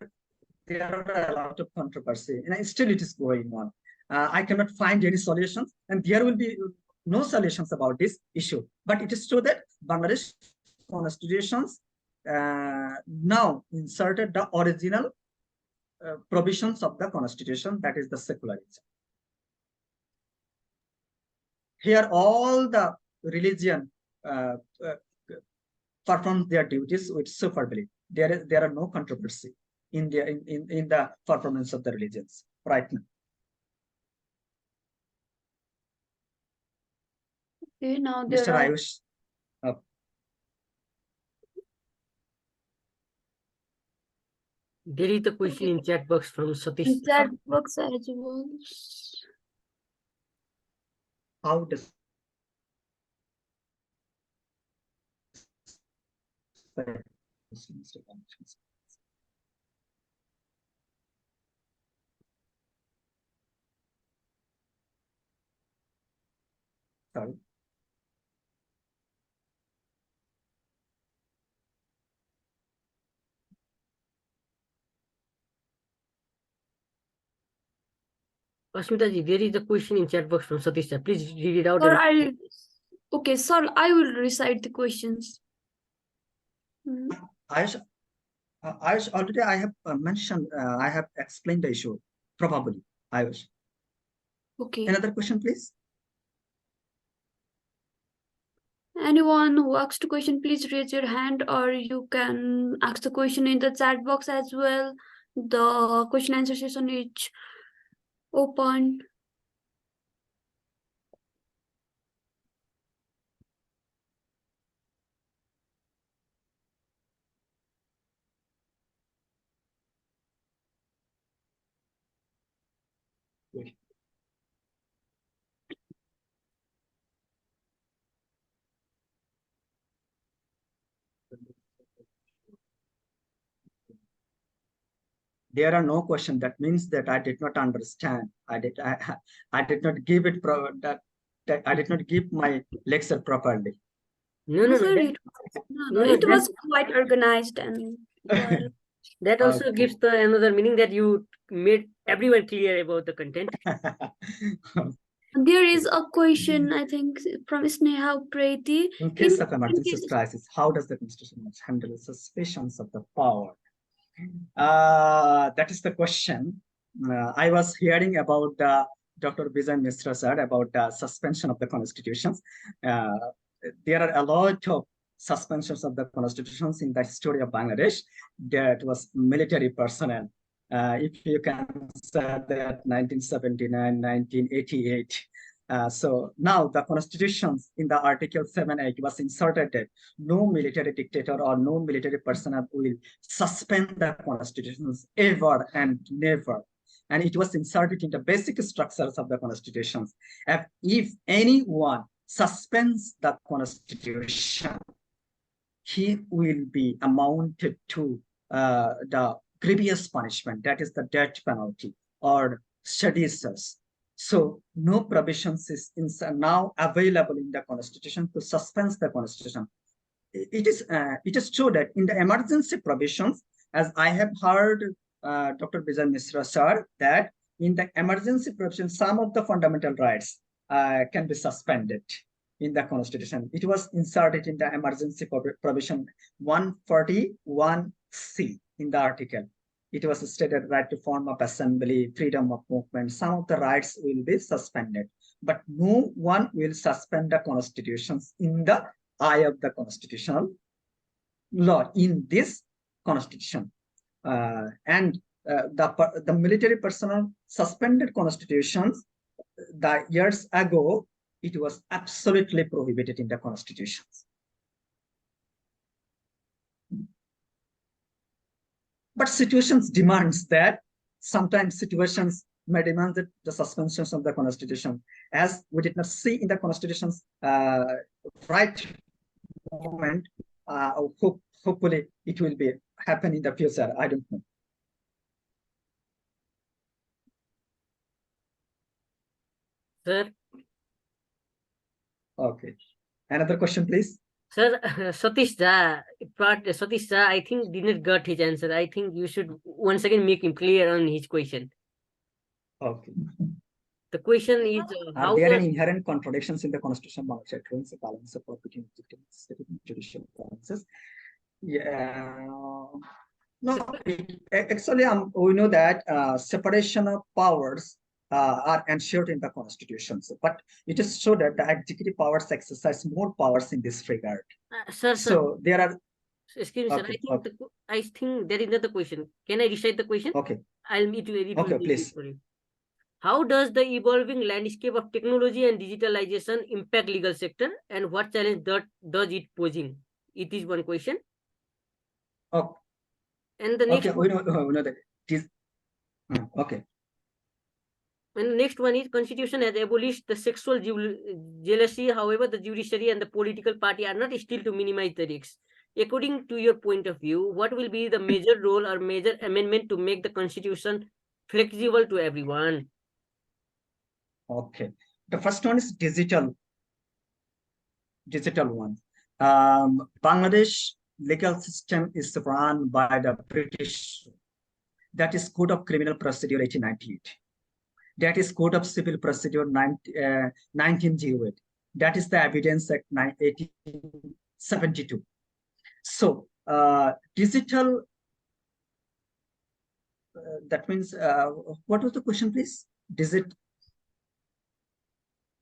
are a lot of controversy, and still it is going on. I cannot find any solutions, and there will be no solutions about this issue. But it is true that Bangladesh constitutions now inserted the original provisions of the constitution, that is the secularism. Here, all the religion perform their duties with superbly. There are no controversy in the performance of the religions right now. Okay, now there Mr. are Ayush. There is a question in chat box from Satish. chat box as well. How does sorry. Asmita ji, there is a question in chat box from Satish. Please read it out. Sir, okay, sir, I will recite the questions. Ayush, already I have mentioned, I have explained the issue, probably, Ayush. Okay. Another question, please. Anyone who asks the question, please raise your hand, or you can ask the question in the chat box as well. The question answer session is open. There are no questions. That means that I did not understand. I did not give it that I did not give my lecture properly. No, Sir, that, it was quite organized and well. That also gives the another meaning that you made everyone clear about the content. There is a question, I think, from Sneha Preti. In case of emergency crisis, how does the Constitution handle suspicions of the power? That is the question. I was hearing about Dr. Bijay Mishra said about the suspension of the constitutions. There are a lot of suspensions of the constitutions in the history of Bangladesh. That was military personnel. If you can say that 1979, 1988. So now the constitutions in the Article 7.8 was inserted that no military dictator or no military personnel will suspend the constitutions ever and never. And it was inserted in the basic structures of the constitutions. If anyone suspends the constitution, he will be amounted to the grievous punishment, that is the death penalty or seditious. So no provisions is now available in the constitution to suspend the constitution. It is true that in the emergency provisions, as I have heard Dr. Bijay Mishra sir, that in the emergency provisions, some of the fundamental rights can be suspended in the constitution. It was inserted in the emergency provision 141C in the article. It was stated right to form of assembly, freedom of movement. Some of the rights will be suspended, but no one will suspend the constitutions in the eye of the constitutional law in this constitution. And the military personnel suspended constitutions. The years ago, it was absolutely prohibited in the constitutions. But situations demands that sometimes situations may demand the suspensions of the constitution, as we did not see in the constitution's right moment. Hopefully, it will be happen in the future. I don't know. Sir. Okay. Another question, please. Sir, Satish Jha, I think did not got his answer. I think you should once again make him clear on his question. Okay. The question is, are there any inherent contradictions in the constitution monitoring balance of between judicial balances? Yeah. No, actually, we know that separation of powers are ensured in the constitutions, but it is true that the executive powers exercise more powers in this regard. So there are. Excuse me, sir. I think that is not the question. Can I recite the question? Okay. I'll meet you. Okay, please. For you. How does the evolving landscape of technology and digitalization impact legal sector, and what challenge does it posing? It is one question. Okay. And the next we know that it is okay. And the next one is Constitution has abolished the sexual jealousy. However, the judiciary and the political party are not still to minimize the risks. According to your point of view, what will be the major role or major amendment to make the Constitution flexible to everyone? Okay. The first one is digital one. Bangladesh legal system is run by the British. That is Code of Criminal Procedure 1898. That is Code of Civil Procedure 1908. That is the Evidence Act 1872. So digital, that means, what was the question, please?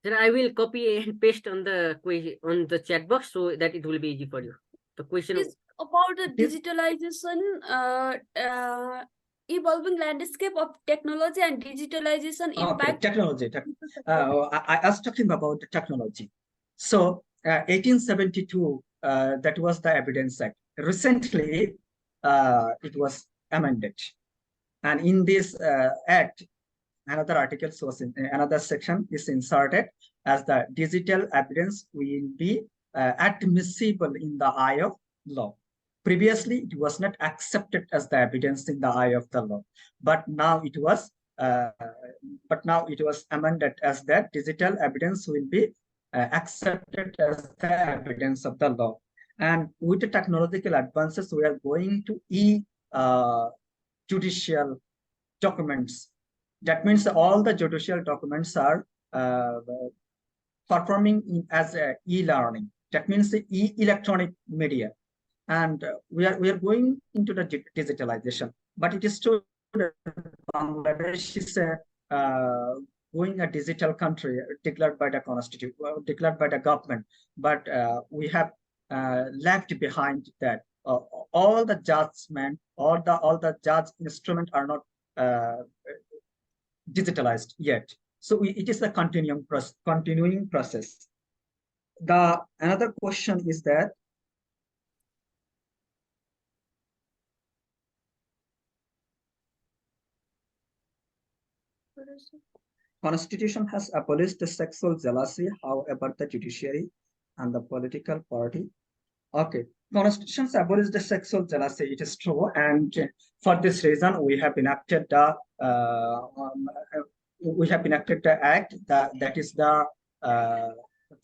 Then I will copy and paste on the chat box so that it will be easy for you. The question is about the digitalization, evolving landscape of technology and digitalization impact. Technology. I was talking about the technology. So 1872, that was the Evidence Act. Recently, it was amended. And in this act, another article was in another section is inserted as the digital evidence will be admissible in the eye of law. Previously, it was not accepted as the evidence in the eye of the law, but now it was amended as that digital evidence will be accepted as the evidence of the law. And with the technological advances, we are going to judicial documents. That means all the judicial documents are performing as e-learning. That means the electronic media. And we are going into the digitalization. But it is true that Bangladesh is going a digital country declared by the constitution, declared by the government. But we have left behind that all the judgment, all the judge instruments are not digitalized yet. So it is a continuing process. The another question is that Constitution has abolished sexual jealousy, however, the judiciary and the political party. Okay, Constitution has abolished the sexual jealousy, it is true, and for this reason we have enacted the act that is the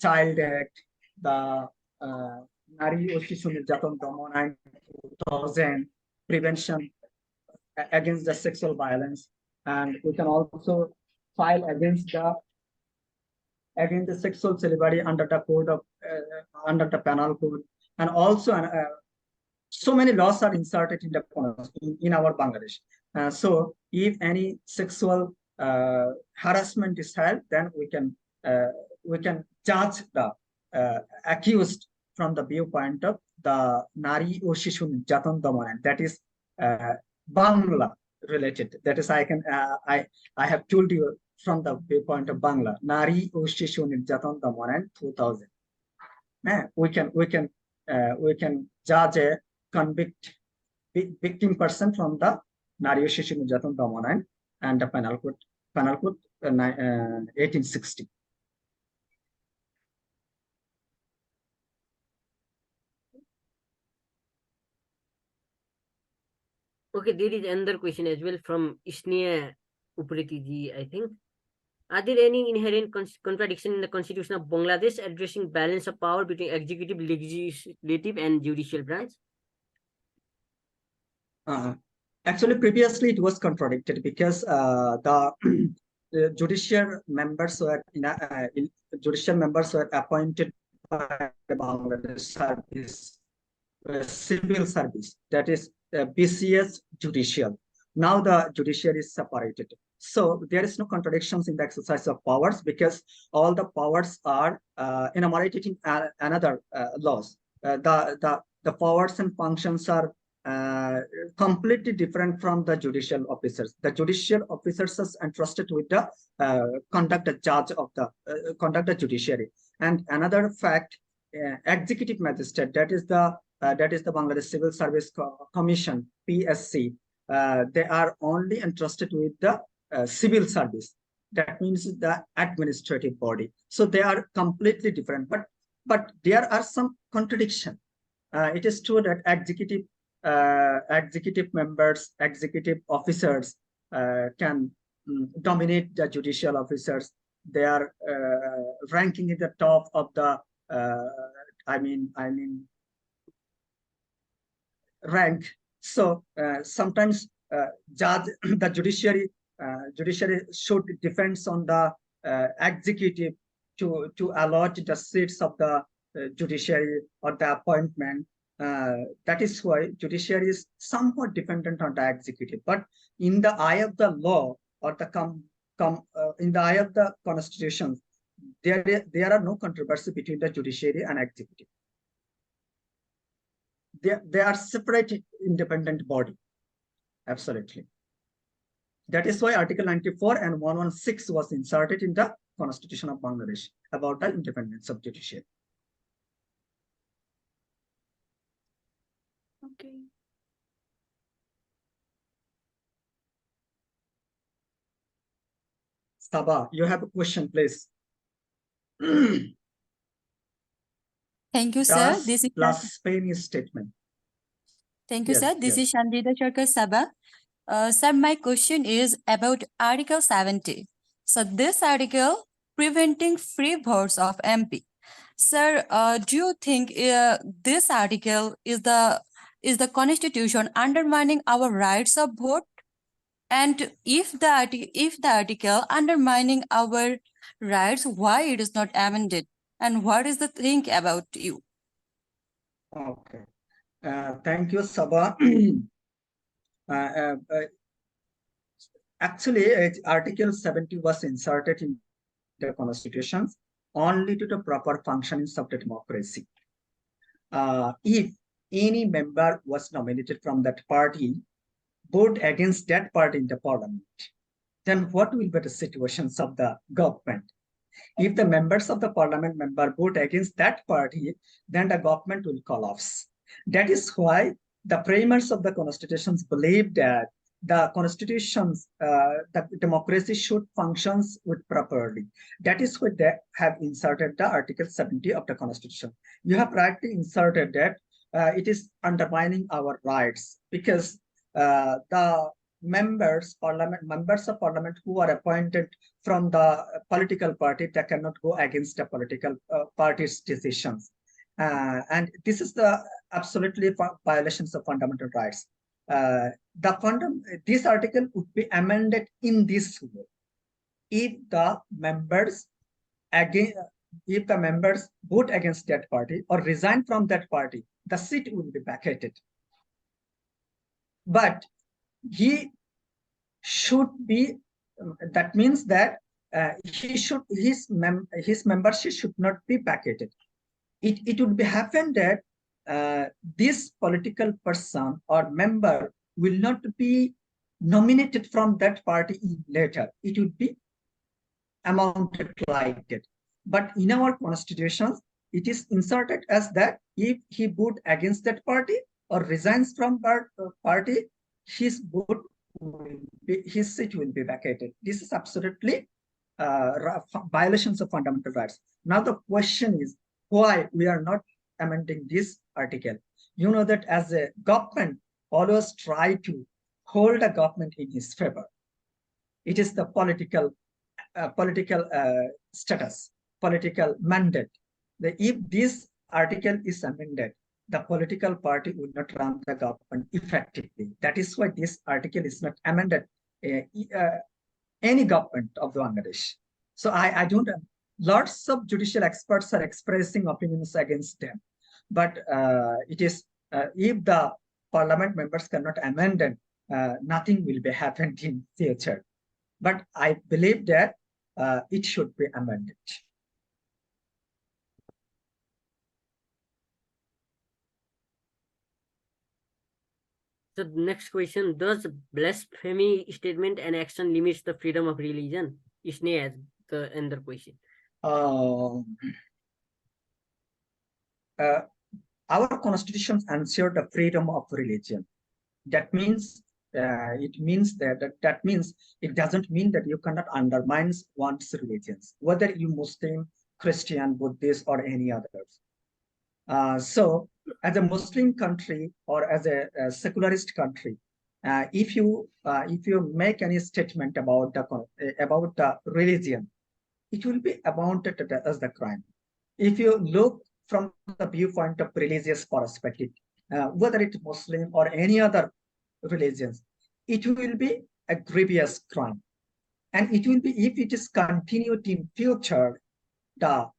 Child Act, the Nari Oshishu Nirjatan Daman Ain 2000, prevention against the sexual violence, and we can also file against the sexual celibacy under the code of under the penal code, and also so many laws are inserted in our Bangladesh. So if any sexual harassment is held, then we can judge the accused from the viewpoint of the Nari or Shishu Jatan Daman, that is Bangla related. That is, I have told you from the viewpoint of Bangla. Nari o Shishu Nirjatan Damanan 2000. We can judge a victim person from the Nari o Shishu Nirjatan Damanan and the Penal Code 1860. Okay, there is another question as well from Isnia Upriti ji, I think. Are there any inherent contradiction in the Constitution of Bangladesh addressing balance of power between executive, legislative, and judicial branch? Actually, previously it was contradicted because the judicial members were appointed by the Bangladesh service, civil service, that is BCS judicial. Now the judiciary is separated. So there is no contradictions in the exercise of powers because all the powers are enumerated in another laws. The powers and functions are completely different from the judicial officers. The judicial officers are entrusted with the conduct the judge of the conduct the judiciary. And another fact, executive magistrate, that is the Bangladesh Civil Service Commission, PSC. They are only entrusted with the civil service. That means the administrative body. So they are completely different. But there are some contradiction. It is true that executive members, executive officers can dominate the judicial officers. They are ranking at the top of the rank. So sometimes the judiciary should depends on the executive to allot the seats of the judiciary or the appointment. That is why judiciary is somewhat dependent on the executive. But in the eye of the law or the in the eye of the constitution, there are no controversy between the judiciary and executive. They are separate independent body. Absolutely. That is why Article 94 and 116 was inserted in the Constitution of Bangladesh about the independence of judiciary. Okay. Sabah, you have a question, please. Thank you, sir. Das This is plus Spanish statement. Thank you, Yes, sir. This yes. is Shandrida Sharkar Sabha. Sir, my question is about Article 70. So this article preventing free votes of MP. Sir, do you think this article is the Constitution undermining our rights of vote? And if the article undermining our rights, why it is not amended? And what is the thing about you? Okay. Thank you, Sabah. Actually, Article 70 was inserted in the Constitution only to the proper functioning of the democracy. If any member was nominated from that party, vote against that party in the parliament, then what will be the situations of the government? If the members of the parliament member vote against that party, then the government will collapse. That is why the framers of the constitutions believe that the constitutions, the democracy should function with properly. That is why they have inserted the Article 70 of the Constitution. You have rightly inserted that it is undermining our rights because the members of parliament who are appointed from the political party, they cannot go against the political party's decisions. And this is the absolutely violations of fundamental rights. This article would be amended in this way. If the members vote against that party or resign from that party, the seat will be vacated. But he should be, that means that his membership should not be vacated. It would be happen that this political person or member will not be nominated from that party later, it would be amounted like that. But in our constitutions, it is inserted as that if he vote against that party or resigns from party, his vote his seat will be vacated. This is absolutely violations of fundamental rights. Now the question is why we are not amending this article. You know that as a government always try to hold a government in his favor. It is the political status, political mandate. If this article is amended, the political party would not run the government effectively. That is why this article is not amended any government of Bangladesh. So I don't. Lots of judicial experts are expressing opinions against them, but it is if the parliament members cannot amend it, nothing will be happened in future. But I believe that it should be amended. So the next question, does blasphemy statement and action limits the freedom of religion? Isne as the another question. Our constitution ensures the freedom of religion. That means it doesn't mean that you cannot undermine one's religions, whether you Muslim, Christian, Buddhist, or any others. So as a Muslim country or as a secularist country, if you make any statement about the religion, it will be amounted as the crime. If you look from the viewpoint of religious perspective, whether it's Muslim or any other religions, it will be a grievous crime. And it will be, if it is continued in future, the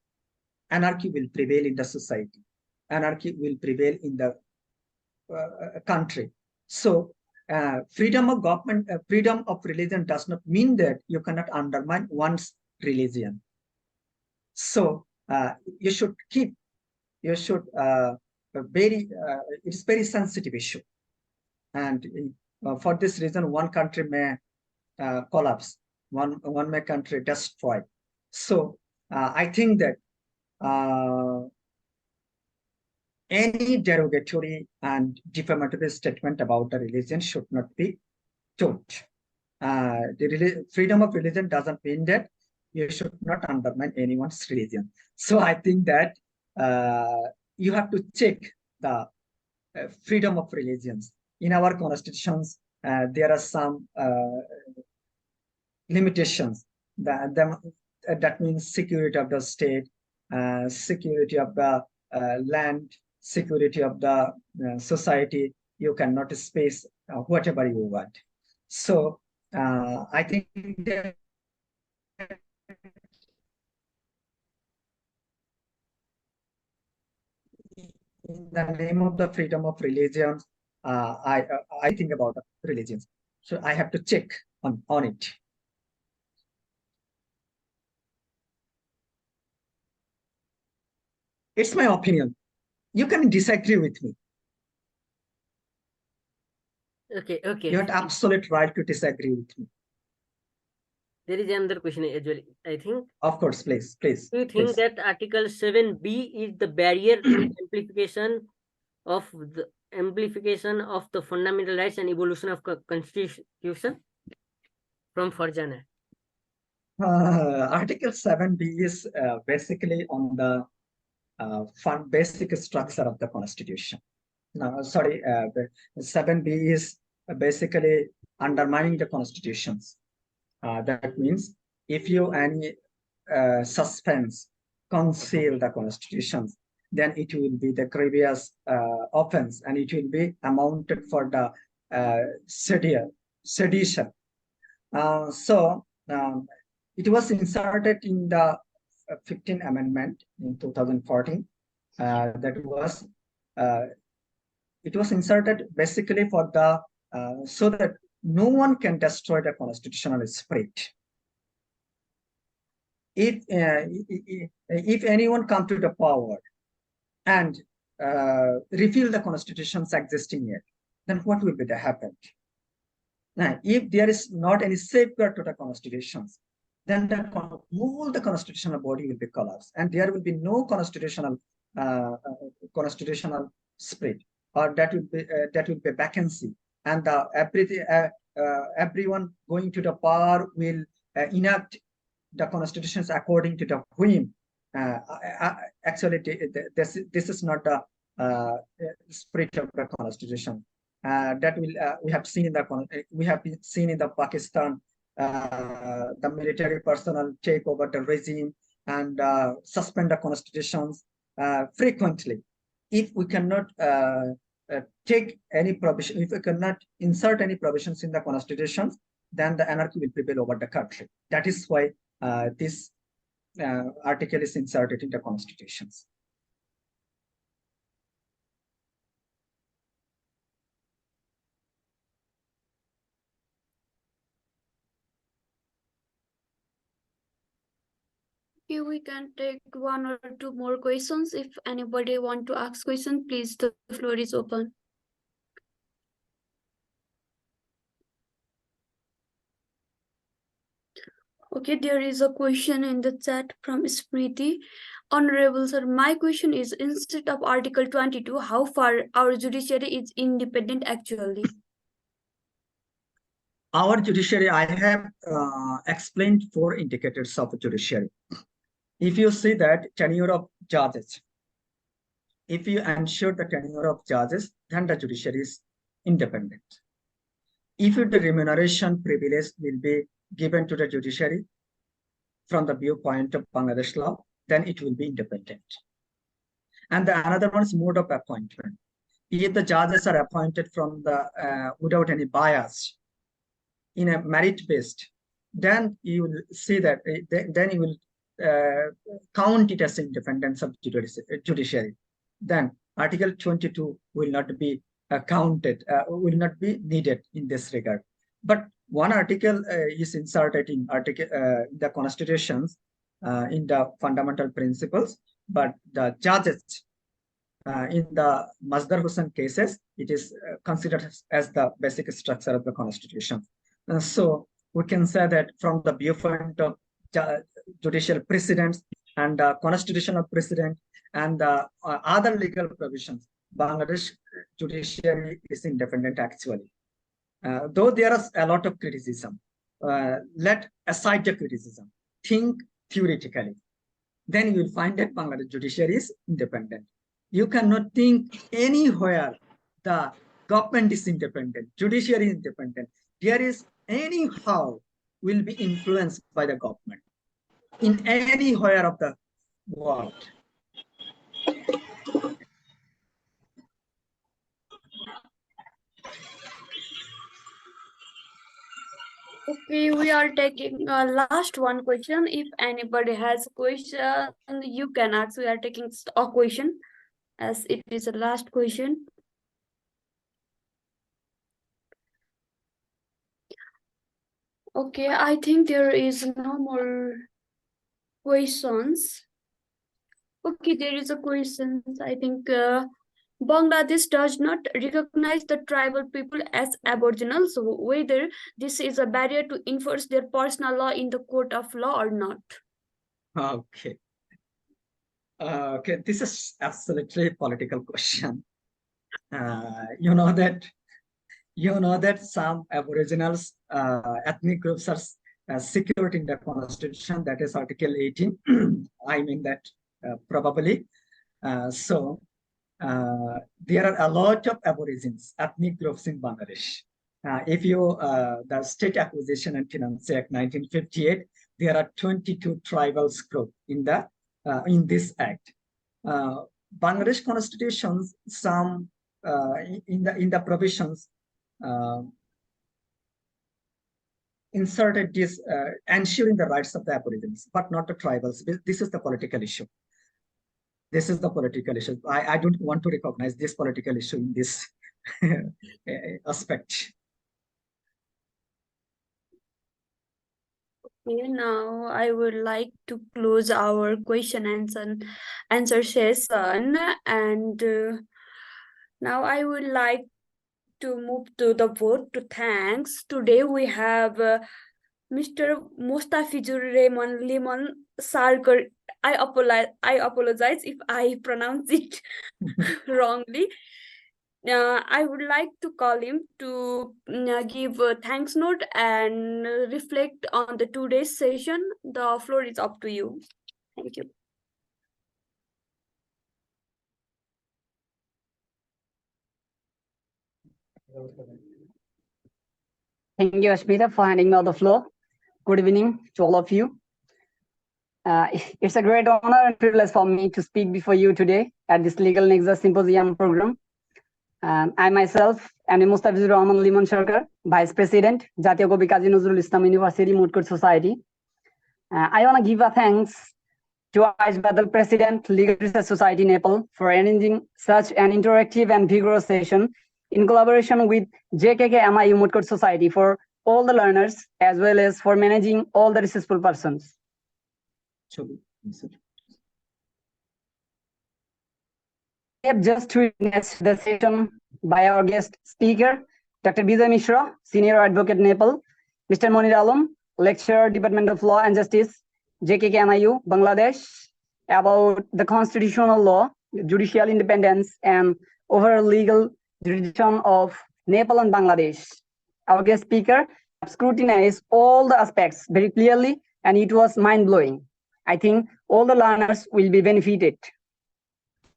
anarchy will prevail in the society. Anarchy will prevail in the country. So freedom of government, freedom of religion does not mean that you cannot undermine one's religion. So you should keep, it's very sensitive issue. And for this reason, one country may collapse, one may country destroy. So I think that any derogatory and defamatory statement about the religion should not be told. The freedom of religion doesn't mean that you should not undermine anyone's religion. So I think that you have to check the freedom of religions. In our constitutions, there are some limitations. That means security of the state, security of the land, security of the society. You cannot space whatever you want. So I think that in the name of the freedom of religion, I think about religions. So I have to check on it. It's my opinion. You can disagree with me. Okay. You have absolute right to disagree with me. There is another question as well, I think. Of course, please. Do you think that Article 7B is the barrier to amplification of the fundamental rights and evolution of constitution? From Farjana. Article 7B is basically on the basic structure of the constitution. No, sorry, 7B is basically undermining the constitutions. That means if you any suspense, conceal the constitutions, then it will be the grievous offense, and it will be amounted for the sedition. So it was inserted in the 15th Amendment in 2014. It was inserted basically for the so that no one can destroy the constitutional spirit. If anyone come to the power and repeal the constitution's existing yet, then what will be the happen? Now, if there is not any safeguard to the constitutions, then all the constitutional body will be collapsed, and there will be no constitutional spirit, or that will be vacancy, and everyone going to the power will enact the constitutions according to the whim. Actually, this is not the spirit of the constitution. That will we have seen in the Pakistan, the military personnel take over the regime and suspend the constitutions frequently. If we cannot take any provision, if we cannot insert any provisions in the constitutions, then the anarchy will prevail over the country. That is why this article is inserted in the constitutions. Okay, we can take one or two more questions. If anybody want to ask question, please, the floor is open. Okay, there is a question in the chat from Smriti. Honorable sir, my question is, instead of Article 22, how far our judiciary is independent actually? Our judiciary, I have explained 4 indicators of judiciary. If you see that tenure of judges, if you ensure the tenure of judges, then the judiciary is independent. If the remuneration privilege will be given to the judiciary from the viewpoint of Bangladesh law, then it will be independent. And the another one is mode of appointment. If the judges are appointed from the without any bias, in a merit-based, then you will see that then you will count it as independence of judiciary. Then Article 22 will not be counted, will not be needed in this regard. But one article is inserted in the constitutions in the fundamental principles, but the judges in the Masdar Hussain cases, it is considered as the basic structure of the constitution. So we can say that from the viewpoint of judicial precedents and constitutional precedent and other legal provisions, Bangladesh judiciary is independent actually. Though there is a lot of criticism, let aside the criticism, think theoretically, then you will find that Bangladesh judiciary is independent. You cannot think anywhere the government is independent, judiciary is independent. There is anyhow will be influenced by the government in anywhere of the world. Okay, we are taking last one question. If anybody has a question, you can ask. We are taking a question as it is the last question. Okay, I think there is no more questions. Okay, there is a question. I think Bangladesh does not recognize the tribal people as Aboriginal, so whether this is a barrier to enforce their personal law in the court of law or not. Okay. Okay, this is absolutely a political question. You know that some Aboriginals ethnic groups are secured in the constitution, that is Article 18. I mean that probably. So there are a lot of Aborigines, ethnic groups in Bangladesh. If you, the State Acquisition and Tenancy Act 1958, there are 22 tribal groups in this act. Bangladesh constitutions, some in the provisions inserted this ensuring the rights of the Aborigines, but not the tribals. This is the political issue. This is the political issue. I don't want to recognize this political issue in this aspect. Okay, now I would like to close our question and answer session, and now I would like to move to the vote to thanks. Today we have Mr. Mostafizur Rahman Liman Sarkar. I apologize if I pronounce it wrongly. I would like to call him to give a thanks note and reflect on the today's session. The floor is up to you. Thank you. Thank you, Ashmita, for handing me the floor. Good evening to all of you. It's a great honor and privilege for me to speak before you today at this Legal Nexus Symposium program. I myself am Mustafizur Rahman Liman Sarkar, Vice President, Jatiya Kavi Kazi Nazrul Islam University, Moot Society. I want to give a thanks to Vice President, Legal Research Society Nepal for arranging such an interactive and vigorous session in collaboration with JKKNIU Moot Society for all the learners as well as for managing all the resourceful persons. We have just witnessed the session by our guest speaker, Dr. Bijay Mishra, Senior Advocate Nepal, Mr. Manir, Lecturer, Department of Law and Justice, JKKNIU, Bangladesh, about the constitutional law, judicial independence, and overall legal jurisdiction of Nepal and Bangladesh. Our guest speaker scrutinized all the aspects very clearly, and it was mind-blowing. I think all the learners will be benefited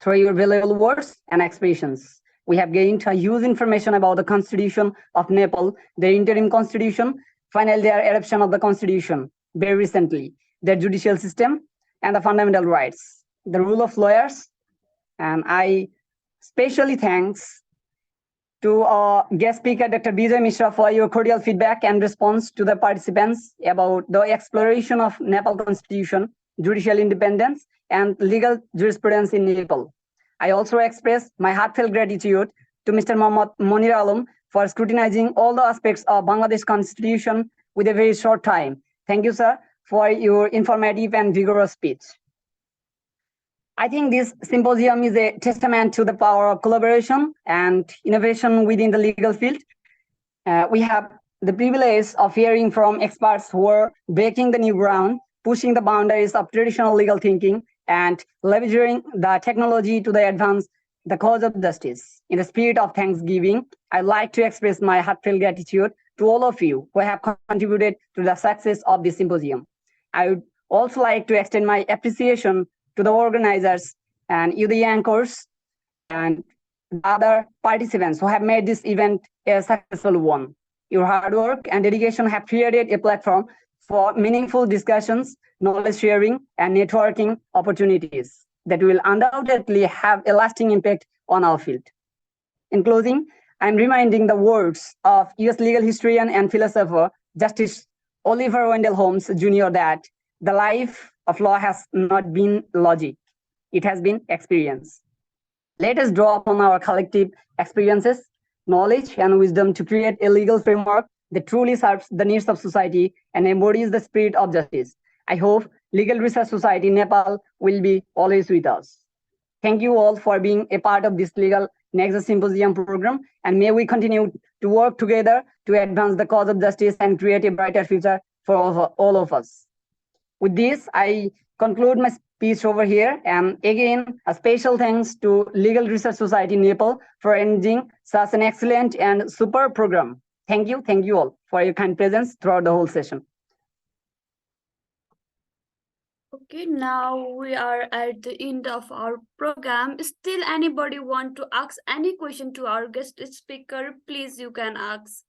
through your valuable words and expressions. We have gained a huge information about the Constitution of Nepal, their interim constitution, finally their adoption of the constitution very recently, their judicial system, and the fundamental rights, the rule of lawyers. And I especially thanks to our guest speaker, Dr. Bijay Mishra, for your cordial feedback and response to the participants about the exploration of Nepal Constitution, judicial independence, and legal jurisprudence in Nepal. I also express my heartfelt gratitude to Mr. Manir for scrutinizing all the aspects of Bangladesh Constitution with a very short time. Thank you, sir, for your informative and vigorous speech. I think this symposium is a testament to the power of collaboration and innovation within the legal field. We have the privilege of hearing from experts who are breaking the new ground, pushing the boundaries of traditional legal thinking, and leveraging the technology to advance the cause of justice. In the spirit of Thanksgiving, I'd like to express my heartfelt gratitude to all of you who have contributed to the success of this symposium. I would also like to extend my appreciation to the organizers and you, the anchors, and other participants who have made this event a successful one. Your hard work and dedication have created a platform for meaningful discussions, knowledge sharing, and networking opportunities that will undoubtedly have a lasting impact on our field. In closing, I'm reminding the words of US legal historian and philosopher Justice Oliver Wendell Holmes Jr. that the life of law has not been logic, it has been experience. Let us draw upon our collective experiences, knowledge, and wisdom to create a legal framework that truly serves the needs of society and embodies the spirit of justice. I hope Legal Research Society Nepal will be always with us. Thank you all for being a part of this Legal Nexus Symposium program, and may we continue to work together to advance the cause of justice and create a brighter future for all of us. With this, I conclude my speech over here, and again, a special thanks to Legal Research Society Nepal for arranging such an excellent and superb program. Thank you all for your kind presence throughout the whole session. Okay, now we are at the end of our program. Still anybody want to ask any question to our guest speaker? Please, you can ask.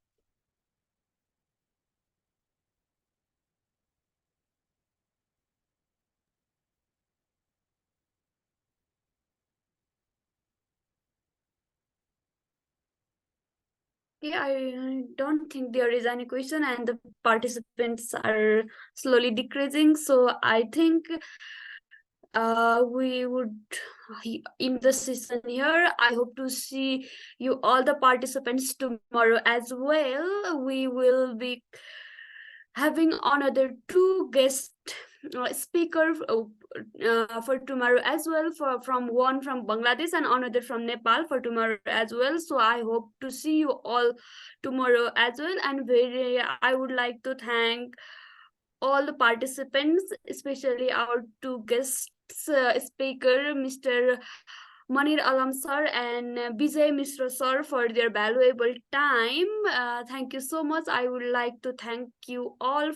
Yeah, I don't think there is any question, and the participants are slowly decreasing. So I think we would end the session here. I hope to see you all the participants tomorrow as well. We will be having another 2 guest speaker for tomorrow as well, from one from Bangladesh and another from Nepal for tomorrow as well. So I hope to see you all tomorrow as well. And I would like to thank all the participants, especially our two guests speaker, Mr. Manir Alam sir and Bijay Mishra sir, for their valuable time. Thank you so much. I would like to thank you all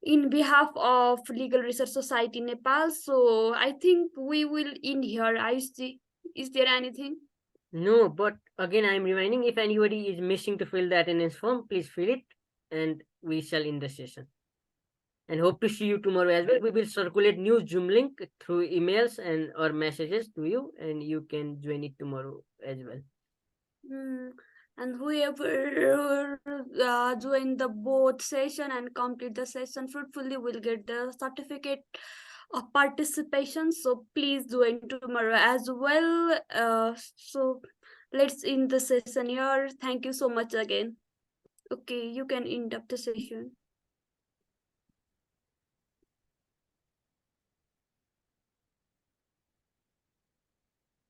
in behalf of Legal Research Society Nepal. So I think we will end here. Is there anything? No, but again, I'm reminding, if anybody is missing to fill the attendance form, please fill it and we shall end the session. And hope to see you tomorrow as well. We will circulate new Zoom link through emails and or messages to you, and you can join it tomorrow as well. And whoever join the both session and complete the session fruitfully will get the certificate of participation. So please join tomorrow as well. So let's end the session here. Thank you so much again. Okay, you can end up the session.